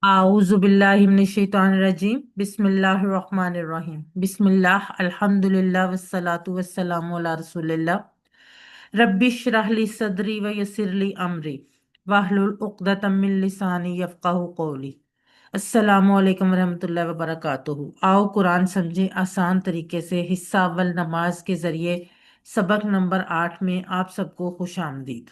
आऊज़ु बिल्लाहि मिनश शैतानिर रजीम बिस्मिल्लाहिर रहमानिर रहीम बिस्मिल्लाह अल्हम्दुलिल्लाह वस्सलातु वस्सलामु अला रसूलिल्लाह रब्बिश रह ली सदरी व यस्सिर ली अमरी वाहलुल उक़दतम मिन लिसानी यफ़क़हू क़ौली। अस्सलामु अलैकुम रहमतुल्लाहि व बरकातुहू। आओ कुरान समझें आसान तरीके से। हिस्सा अव्वल नमाज के जरिए सबक नंबर 8 में आप सबको खुश आमदीद।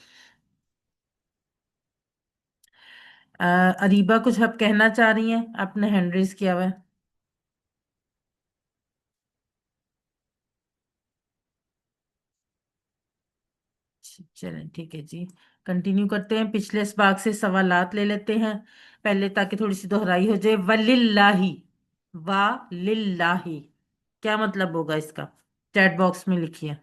अरीबा कुछ आप कहना चाह रही हैं? आपने हैंड रेज किया हुआ है। चलें ठीक है जी। कंटिन्यू करते हैं, पिछले इसबाक से सवालात ले लेते हैं पहले, ताकि थोड़ी सी दोहराई हो जाए। वलिल्लाही, वा लिल्लाही क्या मतलब होगा इसका? चैट बॉक्स में लिखिए।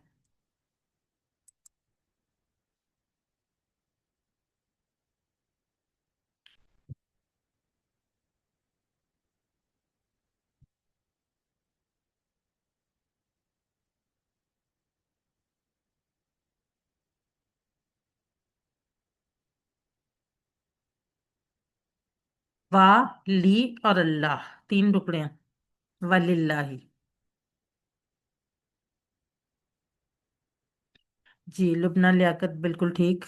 वा, ली और अल्लाह, तीन टुकड़े हैं। वलिल्लाही। जी, लुबना लियाकत बिल्कुल ठीक।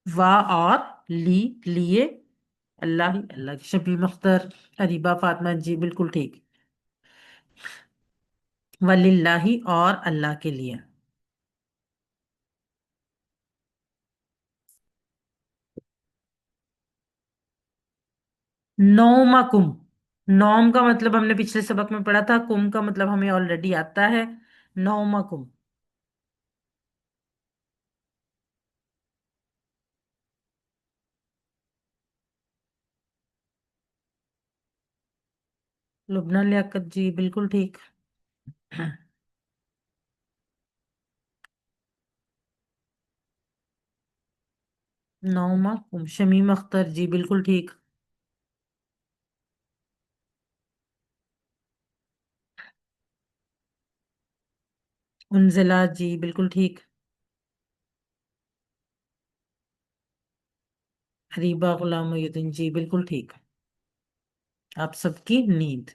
वा और ली, लिए, अल्लाह ही अल्लाह की। शबीब अख्तर, अरीबा फातिमा जी बिल्कुल ठीक। वलिल्लाही और अल्लाह के लिए। नौमकुम। नौम का मतलब हमने पिछले सबक में पढ़ा था, कुम का मतलब हमें ऑलरेडी आता है। नौमकुम। लुबना लियाकत जी बिल्कुल ठीक। नौमकुम। शमीम अख्तर जी बिल्कुल ठीक। उनजिला जी बिल्कुल ठीक। हरीबा गुलाम मोहिउद्दीन जी बिल्कुल ठीक। आप सबकी नींद।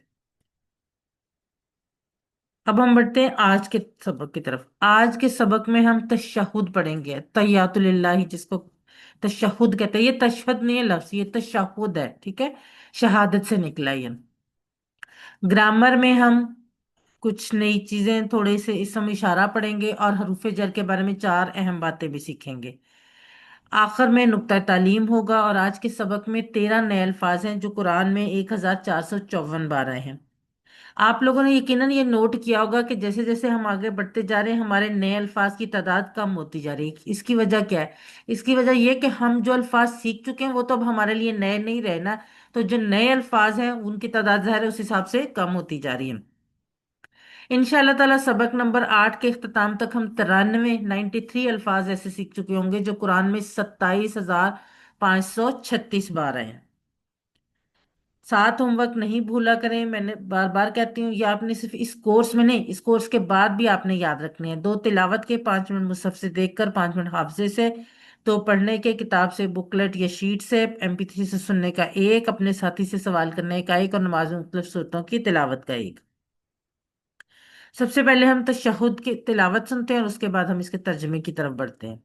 अब हम बढ़ते हैं आज के सबक की तरफ। आज के सबक में हम तशहुद पढ़ेंगे, तहियातुलिल्लाही जिसको तशहुद कहते हैं। ये तशहद नहीं है लफ्ज, ये तशहुद है, ठीक है। शहादत से निकला ये। ग्रामर में हम कुछ नई चीजें, थोड़े से इसम इशारा पढ़ेंगे और हरूफ जर के बारे में चार अहम बातें भी सीखेंगे। आखिर में नुक्ता तालीम होगा। और आज के सबक में 13 नए अल्फाज हैं जो कुरान में 1454 बार आए हैं। आप लोगों ने यकीनन ये नोट किया होगा कि जैसे जैसे हम आगे बढ़ते जा रहे हैं हमारे नए अल्फाज की तादाद कम होती जा रही है। इसकी वजह क्या है? इसकी वजह यह कि हम जो अल्फाज सीख चुके हैं वो तो अब हमारे लिए नए नहीं रहे ना। तो जो नए अल्फाज हैं उनकी तादाद ज़ाहिर है उस हिसाब से कम होती जा रही है। इंशाल्लाह ताला सबक नंबर 8 के इख्तिताम तक हम 93 अल्फाज ऐसे सीख चुके होंगे जो कुरान में 27,536 बार आए हैं। साथ होमवर्क नहीं भूला करें, मैंने बार बार कहती हूँ। ये आपने सिर्फ इस कोर्स में नहीं, इस कोर्स के बाद भी आपने याद रखने हैं। 2 तिलावत के, 5 मिनट मुसहफ से देखकर, 5 मिनट हाफजे से, 2 पढ़ने के किताब से, बुकलेट या शीट से, MP3 से सुनने का एक, अपने साथी से सवाल करने का एक, और नमाज में मुख्तलिफ सूरतों की तिलावत का एक। सबसे पहले हम तशहुद की तिलावत सुनते हैं और उसके बाद हम इसके तर्जुमे की तरफ बढ़ते हैं।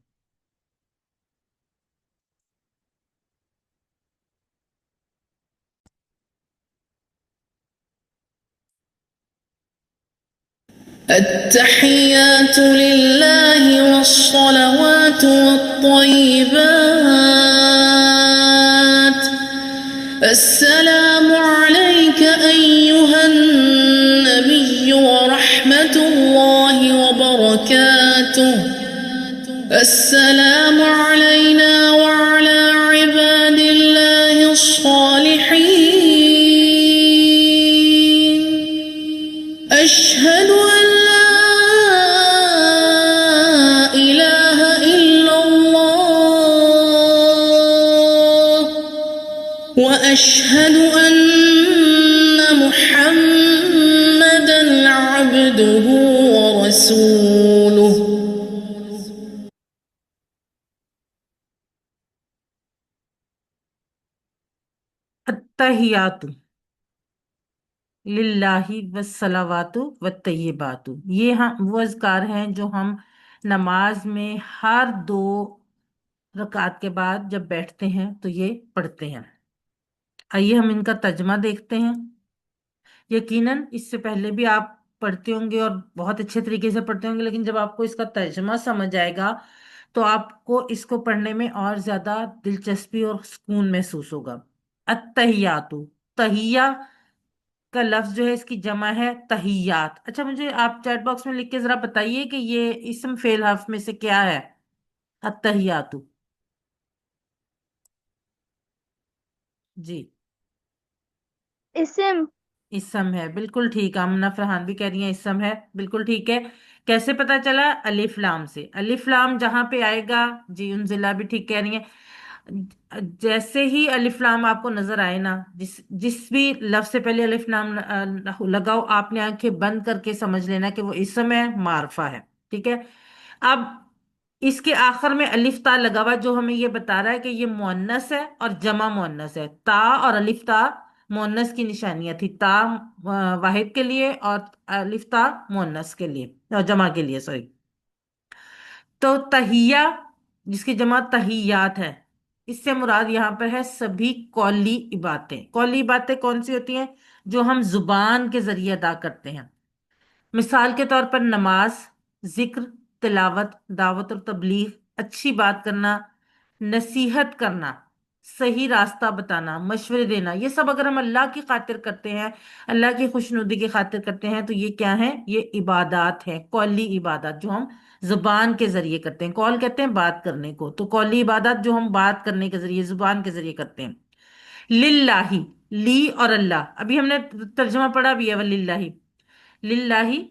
التحيات لله والصلوات والطيبات. السلام عليك أيها النبي ورحمة الله وبركاته. السلام علينا وعلى عباد الله الصالحين. أشهد أن لا إله إلا الله وأشهد أن محمدا عبده ورسوله. अत्तहियातु लिल्लाहि वस्सलावातु वत्तय्यिबातु, ये हम वो अज़कार हैं जो हम नमाज में हर दो रकात के बाद जब बैठते हैं तो ये पढ़ते हैं। आइए हम इनका तर्जमा देखते हैं। यकीनन इससे पहले भी आप पढ़ते होंगे और बहुत अच्छे तरीके से पढ़ते होंगे, लेकिन जब आपको इसका तर्जमा समझ आएगा तो आपको इसको पढ़ने में और ज्यादा दिलचस्पी और सुकून महसूस होगा। अत्तहियातु, तहिया का लफ्ज जो है इसकी जमा है तहियात। अच्छा, मुझे आप चैट बॉक्स में लिख के जरा बताइए कि ये इस्म फेल हर्फ में से क्या है। अत्तहियातु। जी, इसम। इसम है, बिल्कुल ठीक। आमना फरहान भी कह रही हैं इसम है, बिल्कुल ठीक है। कैसे पता चला? अलिफ लाम से। अलिफ लाम जहां पे आएगा, जी उनजिला भी ठीक कह रही हैं, जैसे ही अलिफ लाम आपको नजर आए ना, जिस जिस भी लफ्ज से पहले अलिफ लाम लगाओ, आपने आंखें बंद करके समझ लेना कि वो इसम है, मारफा है। ठीक है। अब इसके आखिर में अलिफ ता लगा हुआ जो हमें ये बता रहा है कि ये मुअन्नस है और जमा मुअन्नस है। ता और अलिफ ता मुअन्नस की निशानियां थी। ता वाहिद के लिए और अलिफ ता मुअन्नस के लिए और जमा के लिए, सॉरी। तो तहिया, जिसकी जमा तहियात है, इससे मुराद यहाँ पर है सभी कौली इबातें। कौली इबातें कौन सी होती हैं? जो हम जुबान के जरिए अदा करते हैं। मिसाल के तौर पर नमाज, जिक्र, तिलावत, दावत और तबलीग, अच्छी बात करना, नसीहत करना, सही रास्ता बताना, मशवरे देना, ये सब अगर हम अल्लाह की खातिर करते हैं, अल्लाह की खुशनुदी की खातिर करते हैं, तो ये क्या है? ये इबादात है, कौली इबादत जो हम जुबान के जरिए करते हैं। कौल कहते हैं बात करने को, तो कौली इबादत जो हम बात करने के जरिए, जुबान के जरिए करते हैं। लिल्लाही, ली और अल्लाह, अभी हमने तर्जुमा पढ़ा भी है, वलिल्लाही। लिल्लाही,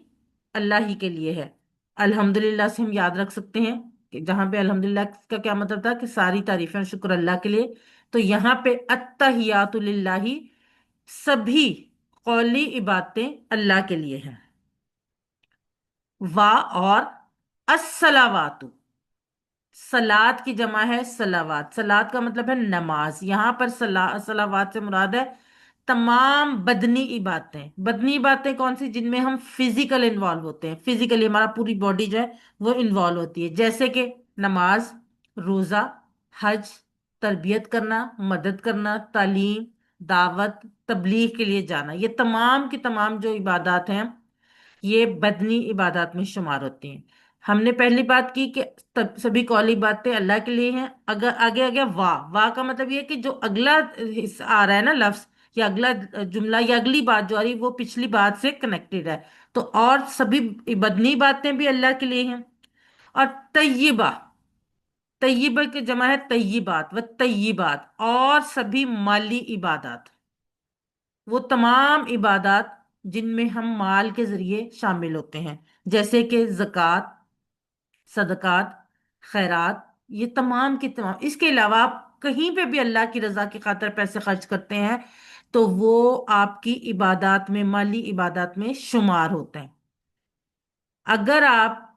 अल्लाह ही के लिए है। अल्हम्दुलिल्लाह से हम याद रख सकते हैं कि जहां पे अल्हम्दुलिल्लाह का क्या मतलब था कि सारी तारीफें और शुक्र अल्लाह के लिए, तो यहाँ पे अत्तहियातु लिल्लाही, सभी कौली इबातें अल्लाह के लिए हैं। वा और अस्सलावातु, सलात की जमा है सलावात। सलात का मतलब है नमाज। यहाँ पर सलावात से मुराद है तमाम बदनी इबादतें। बदनी इबादतें कौन सी? जिनमें हम फिजिकल इन्वॉल्व होते हैं, फिजिकली हमारा पूरी बॉडी जो है वो इन्वॉल्व होती है, जैसे कि नमाज, रोजा, हज, तरबियत करना, मदद करना, तालीम, दावत, तबलीग के लिए जाना, ये तमाम की तमाम जो इबादत हैं ये बदनी इबादत में शुमार होती हैं। हमने पहली बात की कि तब सभी कौली बातें अल्लाह के लिए हैं। अगर आगे आ गया वाह, वाह का मतलब ये है कि जो अगला हिस्सा आ रहा है ना, लफ्ज या अगला जुमला या अगली बात जो आ रही है वो पिछली बात से कनेक्टेड है। तो और सभी बदनी बातें भी अल्लाह के लिए हैं। और तय्यबा, तय्यबा की जमा है तय्यबात, व तय्यबात, और सभी माली इबादत, वो तमाम इबादत जिनमें हम माल के जरिए शामिल होते हैं, जैसे कि ज़कात, सदकात, खैरात, ये तमाम की तमाम। इसके अलावा आप कहीं पे भी अल्लाह की रजा की खातिर पैसे खर्च करते हैं तो वो आपकी इबादत में, माली इबादत में शुमार होते हैं। अगर आप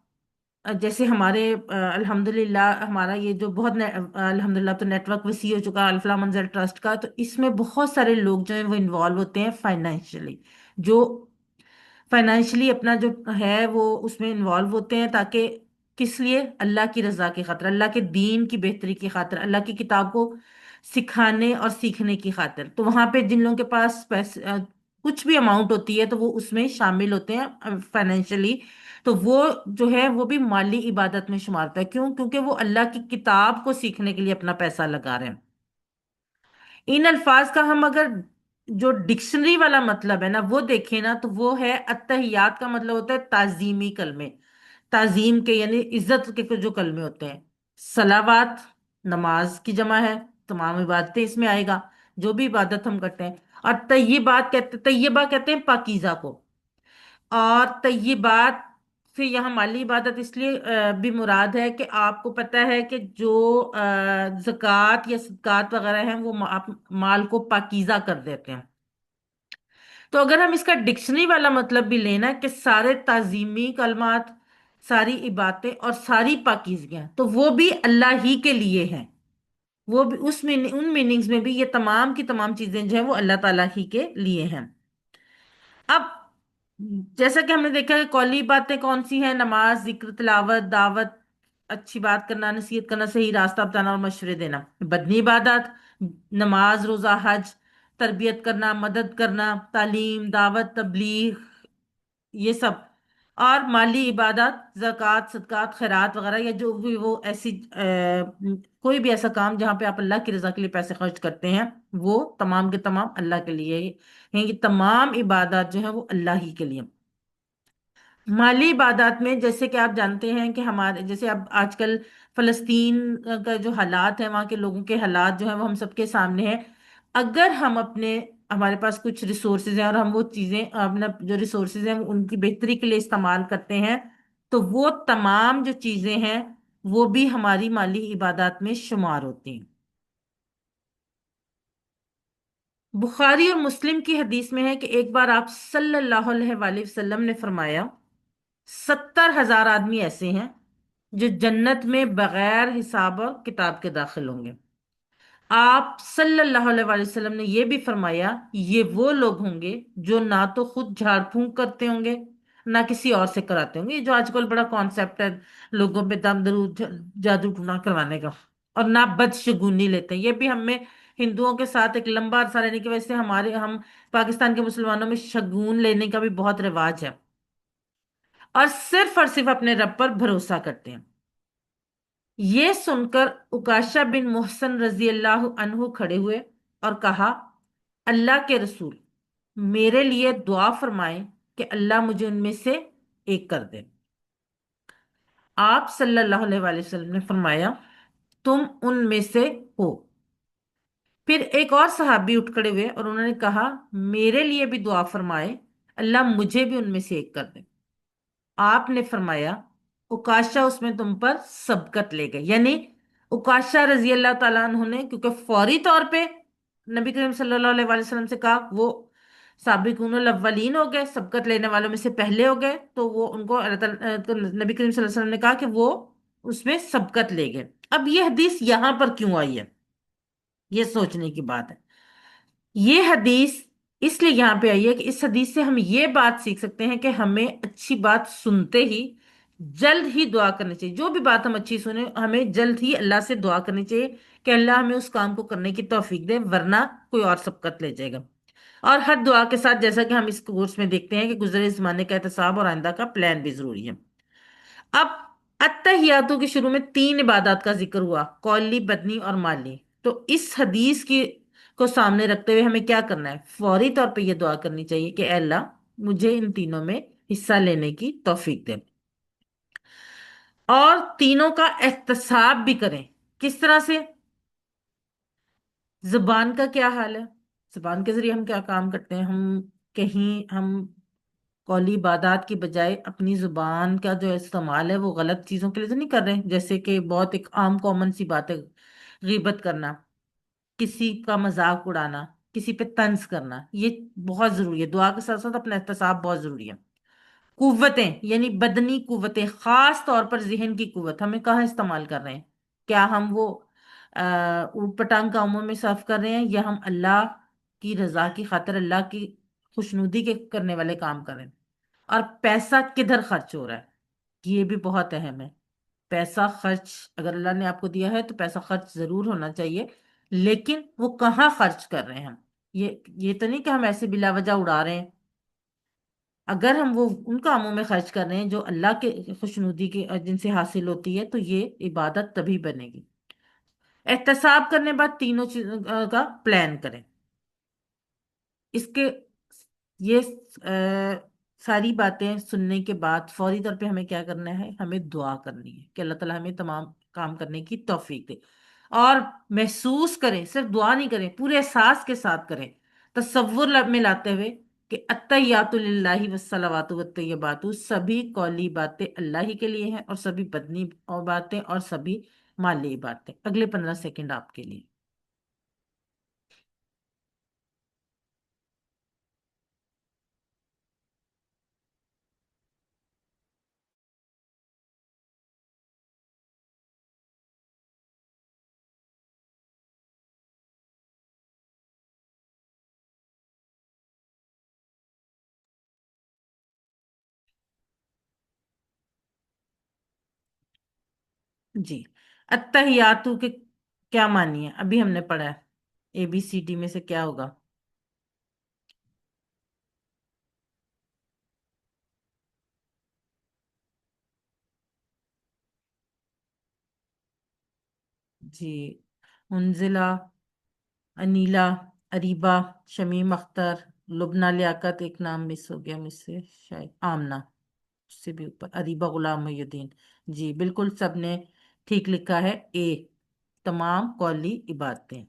जैसे हमारे अल्हम्दुलिल्लाह हमारा ये जो बहुत अल्हम्दुलिल्लाह तो नेटवर्क वसी हो चुका है अल्फला मंजर ट्रस्ट का, तो इसमें बहुत सारे लोग जो हैं वो इन्वॉल्व होते हैं फाइनेंशियली, जो फाइनेंशियली अपना जो है वो उसमें इन्वॉल्व होते हैं, ताकि किस लिए? अल्लाह की रजा की खातिर, अल्लाह के दीन की बेहतरी की खातिर, अल्लाह की किताब को सिखाने और सीखने की खातिर। तो वहां पे जिन लोगों के पास पैसे कुछ भी अमाउंट होती है तो वो उसमें शामिल होते हैं फाइनेंशियली। तो वो जो है वो भी माली इबादत में शुमार होता है। क्यों? क्योंकि वो अल्लाह की किताब को सीखने के लिए अपना पैसा लगा रहे हैं। इन अल्फाज का हम अगर जो डिक्शनरी वाला मतलब है ना वो देखें ना, तो वो है अत्तहियात का मतलब होता है ताजीमी कलमे। ताजीम के यानी इज्जत के जो कलमे होते हैं। सलावात, नमाज की जमा है, तमाम इबादतें इसमें आएगा, जो भी इबादत हम करते हैं। और तय्यबा कहते हैं पाकीज़ा को। और तय्यबात से यहाँ माली इबादत इसलिए भी मुराद है कि आपको पता है कि जो ज़कात या सदकात वगैरह हैं वो आप माल को पाकीज़ा कर देते हैं। तो अगर हम इसका डिक्शनरी वाला मतलब भी लेना कि सारे ताजीमी कलमात, सारी इबातें और सारी पाकीज़गियां, तो वो भी अल्लाह ही के लिए हैं। وہ بھی ان میننگز میں بھی یہ تمام کی تمام چیزیں جو ہیں وہ اللہ تعالیٰ ہی کے لیے ہیں۔ اب جیسا کہ ہم نے دیکھا کہ قولی باتیں کون سی ہیں؟ نماز، ذکر، تلاوت، دعوت، اچھی بات کرنا، نصیحت کرنا، صحیح راستہ بتانا اور مشورے دینا۔ بدنی عبادات، نماز، روزہ، حج، تربیت کرنا، مدد کرنا، تعلیم، دعوت، تبلیغ، یہ سب۔ اور مالی عبادات، زکوٰۃ، صدقات، خیرات وغیرہ، یا جو بھی وہ ایسی کوئی بھی ایسا کام جہاں پہ آپ اللہ کی رضا کے لیے پیسے خرچ کرتے ہیں، وہ تمام کے تمام اللہ کے لیے ہیں۔ یہ تمام عبادات جو ہیں وہ اللہ ہی کے لیے۔ مالی عبادات میں جیسے کہ آپ جانتے ہیں کہ ہمارے جیسے اب آج کل فلسطین کا جو حالات ہیں، وہاں کے لوگوں کے حالات جو ہیں وہ ہم سب کے سامنے ہیں۔ اگر ہم ہمارے پاس کچھ ریسورسز ہیں اور ہم وہ چیزیں اپنا جو ریسورسز ہیں ان کی بہتری کے لیے استعمال کرتے ہیں، تو وہ تمام جو چیزیں ہیں وہ بھی ہماری مالی عبادات میں شمار ہوتی ہیں۔ بخاری اور مسلم کی حدیث میں ہے کہ ایک بار آپ صلی اللہ علیہ وآلہ وسلم نے فرمایا، 70,000 آدمی ایسے ہیں جو جنت میں بغیر حساب اور کتاب کے داخل ہوں گے۔ آپ صلی اللہ علیہ وآلہ وسلم نے یہ بھی فرمایا، یہ وہ لوگ ہوں گے جو نہ تو خود جھاڑ پھونک کرتے ہوں گے، نہ کسی اور سے کراتے ہوں گے۔ یہ جو آج کل بڑا کانسیپٹ ہے لوگوں پہ دم درود جادو ٹونا کروانے کا، اور نہ بدشگونی لیتے ہیں۔ یہ بھی ہم میں ہندوؤں کے ساتھ ایک لمبا عرصہ رہنے کی وجہ سے ہم پاکستان کے مسلمانوں میں شگون لینے کا بھی بہت رواج ہے، اور صرف اپنے رب پر بھروسہ کرتے ہیں۔ یہ سن کر عکاشہ بن محسن رضی اللہ عنہ کھڑے ہوئے اور کہا، اللہ کے رسول، میرے لیے دعا فرمائیں کہ اللہ مجھے ان میں سے ایک کر دے۔ آپ صلی اللہ علیہ وآلہ وسلم نے فرمایا، تم ان میں سے ہو۔ پھر ایک اور صحابی اٹھ کھڑے ہوئے اور انہوں نے کہا، میرے لیے بھی دعا فرمائے، اللہ مجھے بھی ان میں سے ایک کر دے۔ آپ نے فرمایا، اکاشا اس میں تم پر سبقت لے گئے، یعنی اکاشا رضی اللہ تعالیٰ عنہ نے کیونکہ فوری طور پہ نبی کریم صلی اللہ علیہ وآلہ وسلم سے کہا، وہ سابقون الاولین ہو گئے، سبقت لینے والوں میں سے پہلے ہو گئے، تو وہ ان کو نبی کریم صلی اللہ علیہ وسلم نے کہا کہ وہ اس میں سبقت لے گئے۔ اب یہ حدیث یہاں پر کیوں آئی ہے؟ یہ سوچنے کی بات ہے۔ یہ حدیث اس لیے یہاں پہ آئی ہے کہ اس حدیث سے ہم یہ بات سیکھ سکتے ہیں کہ ہمیں اچھی بات سنتے ہی جلد ہی دعا کرنی چاہیے۔ جو بھی بات ہم اچھی سنیں، ہمیں جلد ہی اللہ سے دعا کرنی چاہیے کہ اللہ ہمیں اس کام کو کرنے کی توفیق دے، ورنہ کوئی اور سبقت لے جائے گا۔ اور ہر دعا کے ساتھ جیسا کہ ہم اس کورس میں دیکھتے ہیں کہ گزرے زمانے کا احتساب اور آئندہ کا پلان بھی ضروری ہے۔ اب اتحیاتوں کے شروع میں 3 عبادات کا ذکر ہوا، قولی، بدنی اور مالی۔ تو اس حدیث کو سامنے رکھتے ہوئے ہمیں کیا کرنا ہے؟ فوری طور پہ یہ دعا کرنی چاہیے کہ اے اللہ مجھے ان تینوں میں حصہ لینے کی توفیق دے، اور تینوں کا احتساب بھی کریں۔ کس طرح سے؟ زبان کا کیا حال ہے؟ زبان کے ذریعے ہم کیا کام کرتے ہیں؟ ہم قولی عبادات کی بجائے اپنی زبان کا جو استعمال ہے وہ غلط چیزوں کے لیے تو نہیں کر رہے؟ جیسے کہ بہت ایک عام کامن سی بات ہے، غیبت کرنا، کسی کا مذاق اڑانا، کسی پہ طنز کرنا، یہ بہت ضروری ہے۔ دعا کے ساتھ ساتھ اپنا احتساب بہت ضروری ہے۔ قوتیں یعنی بدنی قوتیں، خاص طور پر ذہن کی قوت، ہمیں کہاں استعمال کر رہے ہیں؟ کیا ہم وہ اوٹ پٹانگ کاموں میں صرف کر رہے ہیں، یا ہم اللہ کی رضا کی خاطر، اللہ کی خوشنودی کے کرنے والے کام کر رہے ہیں؟ اور پیسہ کدھر خرچ ہو رہا ہے، یہ بھی بہت اہم ہے۔ پیسہ خرچ اگر اللہ نے آپ کو دیا ہے تو پیسہ خرچ ضرور ہونا چاہیے، لیکن وہ کہاں خرچ کر رہے ہیں ہم؟ یہ تو نہیں کہ ہم ایسے بلا وجہ اڑا رہے ہیں۔ اگر ہم وہ ان کاموں میں خرچ کر رہے ہیں جو اللہ کے خوشنودی کے جن سے حاصل ہوتی ہے، تو یہ عبادت تبھی بنے گی۔ احتساب کرنے بعد تینوں چیزوں کا پلان کریں۔ اس کے یہ ساری باتیں سننے کے بعد فوری طور پہ ہمیں کیا کرنا ہے؟ ہمیں دعا کرنی ہے کہ اللہ تعالیٰ ہمیں تمام کام کرنے کی توفیق دے، اور محسوس کریں، صرف دعا نہیں کریں، پورے احساس کے ساتھ کریں، تصور میں لاتے ہوئے کہ التحیات للہ والصلوات والطیبات، سبھی قولی باتیں اللہ ہی کے لیے ہیں، اور سبھی بدنی باتیں اور سبھی مالی باتیں۔ اگلے 15 سیکنڈ آپ کے لیے۔ जी। अत्तहियातु के क्या मानिए, अभी हमने पढ़ा है, ABCD में से क्या होगा? जी। उनजिला, अनीला, अरीबा, शमीम अख्तर, लुबना लियाकत, एक नाम मिस हो गया मुझसे शायद, आमना, उससे भी ऊपर अरीबा गुलाम मोहिउद्दीन। जी बिल्कुल, सबने ठीक लिखा है, ए, तमाम कौली इबादतें।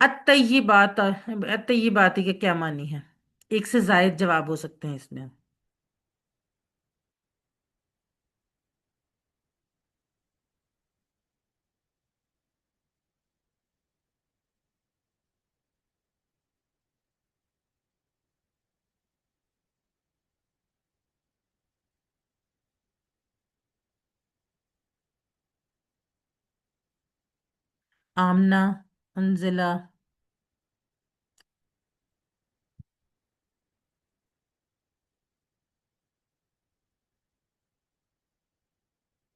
अत्तय्यिबात, अत्तय्यिबात के क्या मानी है? एक से जायद जवाब हो सकते हैं इसमें। आमना, अंजिला।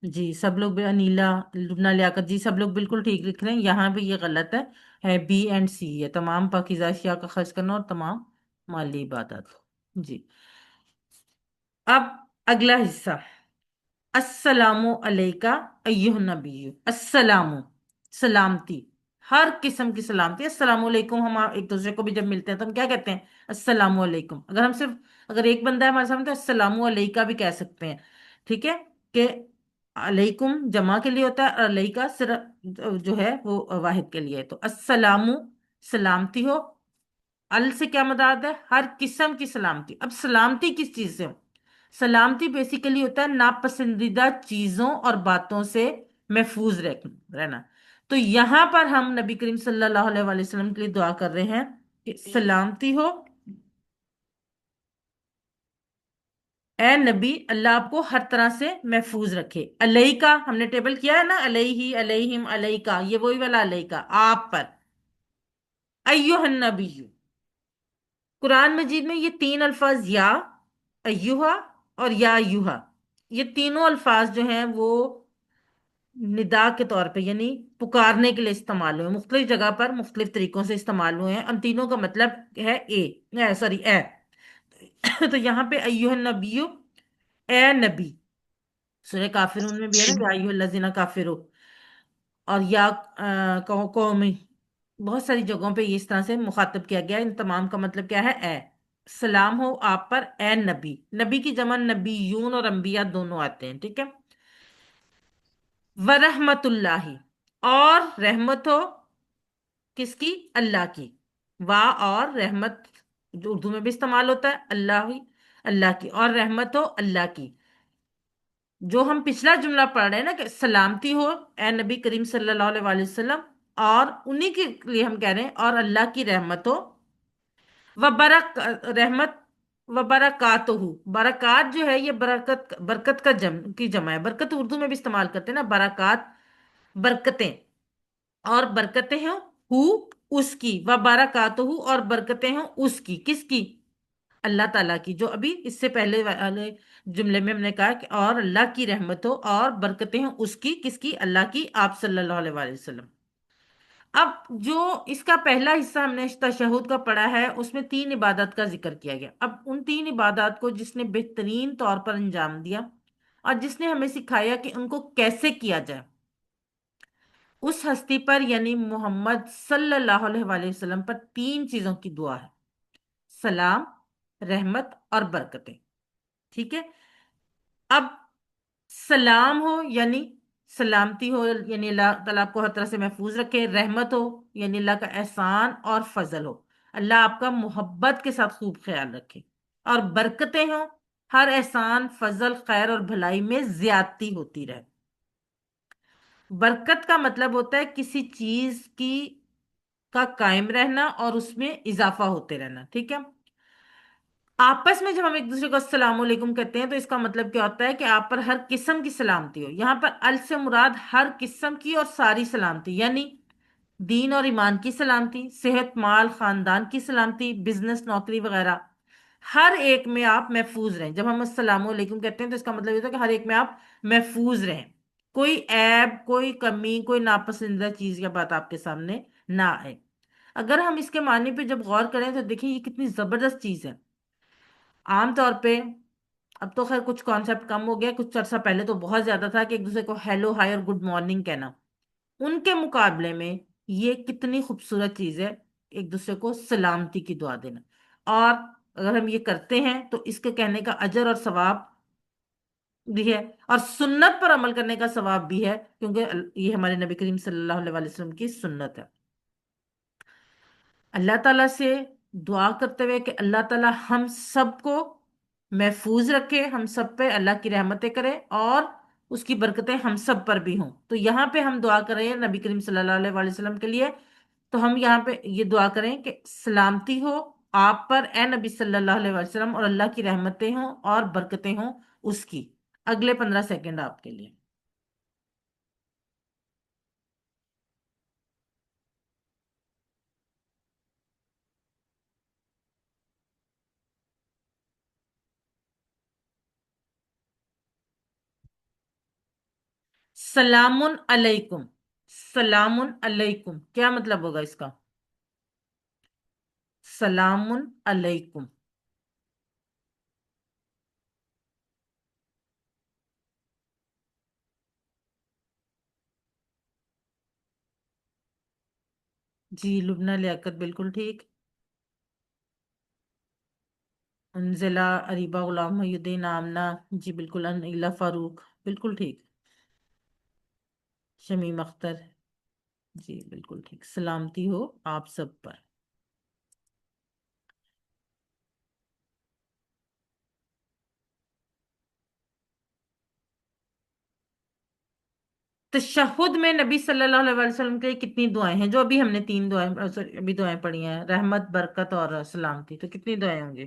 जी सब लोग अनीला, लुबना लियाकत, जी सब लोग बिल्कुल ठीक लिख रहे हैं, यहाँ भी ये गलत है B एंड C है, तमाम पाकीज़ा अशिया का खर्च करना और तमाम माली इबादत। जी। अब अगला हिस्सा, अस्सलामु अलैका अय्युहन नबी। अस्सलामु, सलामती, हर किस्म की सलामती। अस्सलामु अलैकुम, हम एक दूसरे को भी जब मिलते हैं तो हम क्या कहते हैं? अस्सलामु अलैकुम। अगर हम सिर्फ, अगर एक बंदा है हमारे सामने तो अस्सलामु अलैका भी कह सकते हैं, ठीक है? कि अलैकुम जमा के लिए होता है और अलैका सिर्फ जो है वो वाहिद के लिए है। तो अस्सलामु, सलामती हो। अल से क्या मुराद है? हर किस्म की सलामती। अब सलामती किस चीज से हो? सलामती बेसिकली होता है नापसंदीदा चीजों और बातों से महफूज रहना। तो यहां पर हम नबी करीम सल्लल्लाहु अलैहि वसल्लम के लिए दुआ कर रहे हैं कि सलामती हो, ए नबी, अल्लाह आपको हर तरह से महफूज रखे। अलई का हमने टेबल किया है ना, अलई ही, अलईहिम, अलई का, ये वही वाला अलई का, आप पर। अय्युहन नबी, कुरान मजीद में ये तीन अल्फाज, या अय्युहा और या अय्युहा, ये तीनों अल्फाज जो हैं वो निदा के तौर पे, यानी पुकारने के लिए इस्तेमाल हुए, मुख्तलिफ जगह पर मुख्तलिफ तरीकों से इस्तेमाल हुए हैं। उन तीनों का मतलब है ए, सॉरी ए। तो यहाँ पे अय्युहन नबिय्यु, ए नबी, सूरह काफिरून में भी है ना, या अय्युहल्लज़ीना काफिरू, और या कौमी, बहुत सारी जगहों पे ये इस तरह से मुखातब किया गया है। इन तमाम का मतलब क्या है? ए, सलाम हो आप पर, ए नबी। नबी की जमा नबीयून और अंबिया दोनों आते हैं, ठीक है? वरहमतुल्लाहि, और रहमत हो, किसकी? अल्लाह की। वाह, और रहमत जो उर्दू में भी इस्तेमाल होता है, अल्लाह ही, अल्लाह की, और रहमत हो अल्लाह की। जो हम पिछला जुमला पढ़ रहे हैं ना कि सलामती हो ए नबी करीम सल्लल्लाहु अलैहि वसल्लम, और उन्हीं के लिए हम कह रहे हैं और अल्लाह की रहमत हो। व बरक, रहमत, व बरकातहू, बरकात जो है ये बरकत, बरकत का की जमा है। बरकत उर्दू में भी इस्तेमाल करते हैं ना, बरकात, बरकतें, और बरकतें हैं हु, उसकी, व बरकातहू, और बरकतें हैं उसकी, किसकी? अल्लाह ताला की। जो अभी इससे पहले वाले जुमले में हमने कहा कि और अल्लाह की रहमत हो और बरकतें हैं उसकी, किसकी? अल्लाह की, आप सल्लल्लाहु अलैहि वसल्लम। अब जो इसका पहला हिस्सा हमने तशहुद का पढ़ा है, उसमें तीन इबादत का जिक्र किया गया। अब उन तीन इबादत को जिसने बेहतरीन तौर पर अंजाम दिया और जिसने हमें सिखाया कि उनको कैसे किया जाए, उस हस्ती पर यानी मोहम्मद सल्लल्लाहु अलैहि वसल्लम पर तीन चीजों की दुआ है, सलाम, रहमत और बरकतें, ठीक है? अब सलाम हो यानी सलामती हो, यानी अल्लाह ताला आपको हर तरह से महफूज रखे। रहमत हो यानी अल्लाह का एहसान और फजल हो, अल्लाह आपका मोहब्बत के साथ खूब ख्याल रखे। और बरकतें हो, हर एहसान, फजल, खैर और भलाई में ज्यादती होती रहे। बरकत का मतलब होता है किसी चीज की का कायम रहना और उसमें इजाफा होते रहना, ठीक है? आपस में जब हम एक दूसरे को अस्सलाम वालेकुम कहते हैं तो इसका मतलब क्या होता है कि आप पर हर किस्म की सलामती हो। यहाँ पर अल से मुराद हर किस्म की और सारी सलामती, यानी दीन और ईमान की सलामती, सेहत, माल, खानदान की सलामती, बिजनेस, नौकरी वगैरह, हर एक में आप महफूज रहें। जब हम अस्सलाम वालेकुम कहते हैं तो इसका मतलब ये होता है कि हर एक में आप महफूज रहें, कोई ऐब, कोई कमी, कोई नापसंदीदा चीज या बात आपके सामने ना आए। अगर हम इसके मानी पे जब गौर करें तो देखिए ये कितनी जबरदस्त चीज है। आमतौर पे, अब तो खैर कुछ कॉन्सेप्ट कम हो गया, कुछ अर्सा पहले तो बहुत ज्यादा था कि एक दूसरे को हेलो हाय और गुड मॉर्निंग कहना। उनके मुकाबले में ये कितनी खूबसूरत चीज है, एक दूसरे को सलामती की दुआ देना। और अगर हम ये करते हैं तो इसके कहने का अजर और सवाब भी है, और सुन्नत पर अमल करने का सवाब भी है, क्योंकि ये हमारे नबी करीम सल्लल्लाहु अलैहि वसल्लम की सुन्नत है। अल्लाह ताला से दुआ करते हुए कि अल्लाह ताला हम सबको महफूज रखे, हम सब पे अल्लाह की रहमतें करे, और उसकी बरकतें हम सब पर भी हों। तो यहाँ पे हम दुआ कर रहे हैं नबी करीम सल्लल्लाहु अलैहि वसल्लम के लिए। तो हम यहाँ पे ये दुआ करें कि सलामती हो आप पर ए नबी सल्लल्लाहु अलैहि वसल्लम, और अल्लाह की रहमतें हों और बरकतें हों उसकी। अगले 15 सेकंड आपके लिए। सलामुन अलैकुम। सलामुन अलैकुम क्या मतलब होगा इसका? सलामुन अलैकुम। जी लुबना लियाकत बिल्कुल ठीक। अंजिला अरीबा गुलाम मोहिउद्दीन आमना, जी बिल्कुल। अनिला फारूक बिल्कुल ठीक। शमीम अख्तर, जी बिल्कुल ठीक। सलामती हो आप सब पर। तशहुद में नबी सल्लल्लाहु अलैहि वसल्लम के कितनी दुआएं हैं? जो अभी हमने तीन दुआएं, सॉरी अभी दुआएं पढ़ी हैं, रहमत बरकत और सलामती, तो कितनी दुआएं होंगी?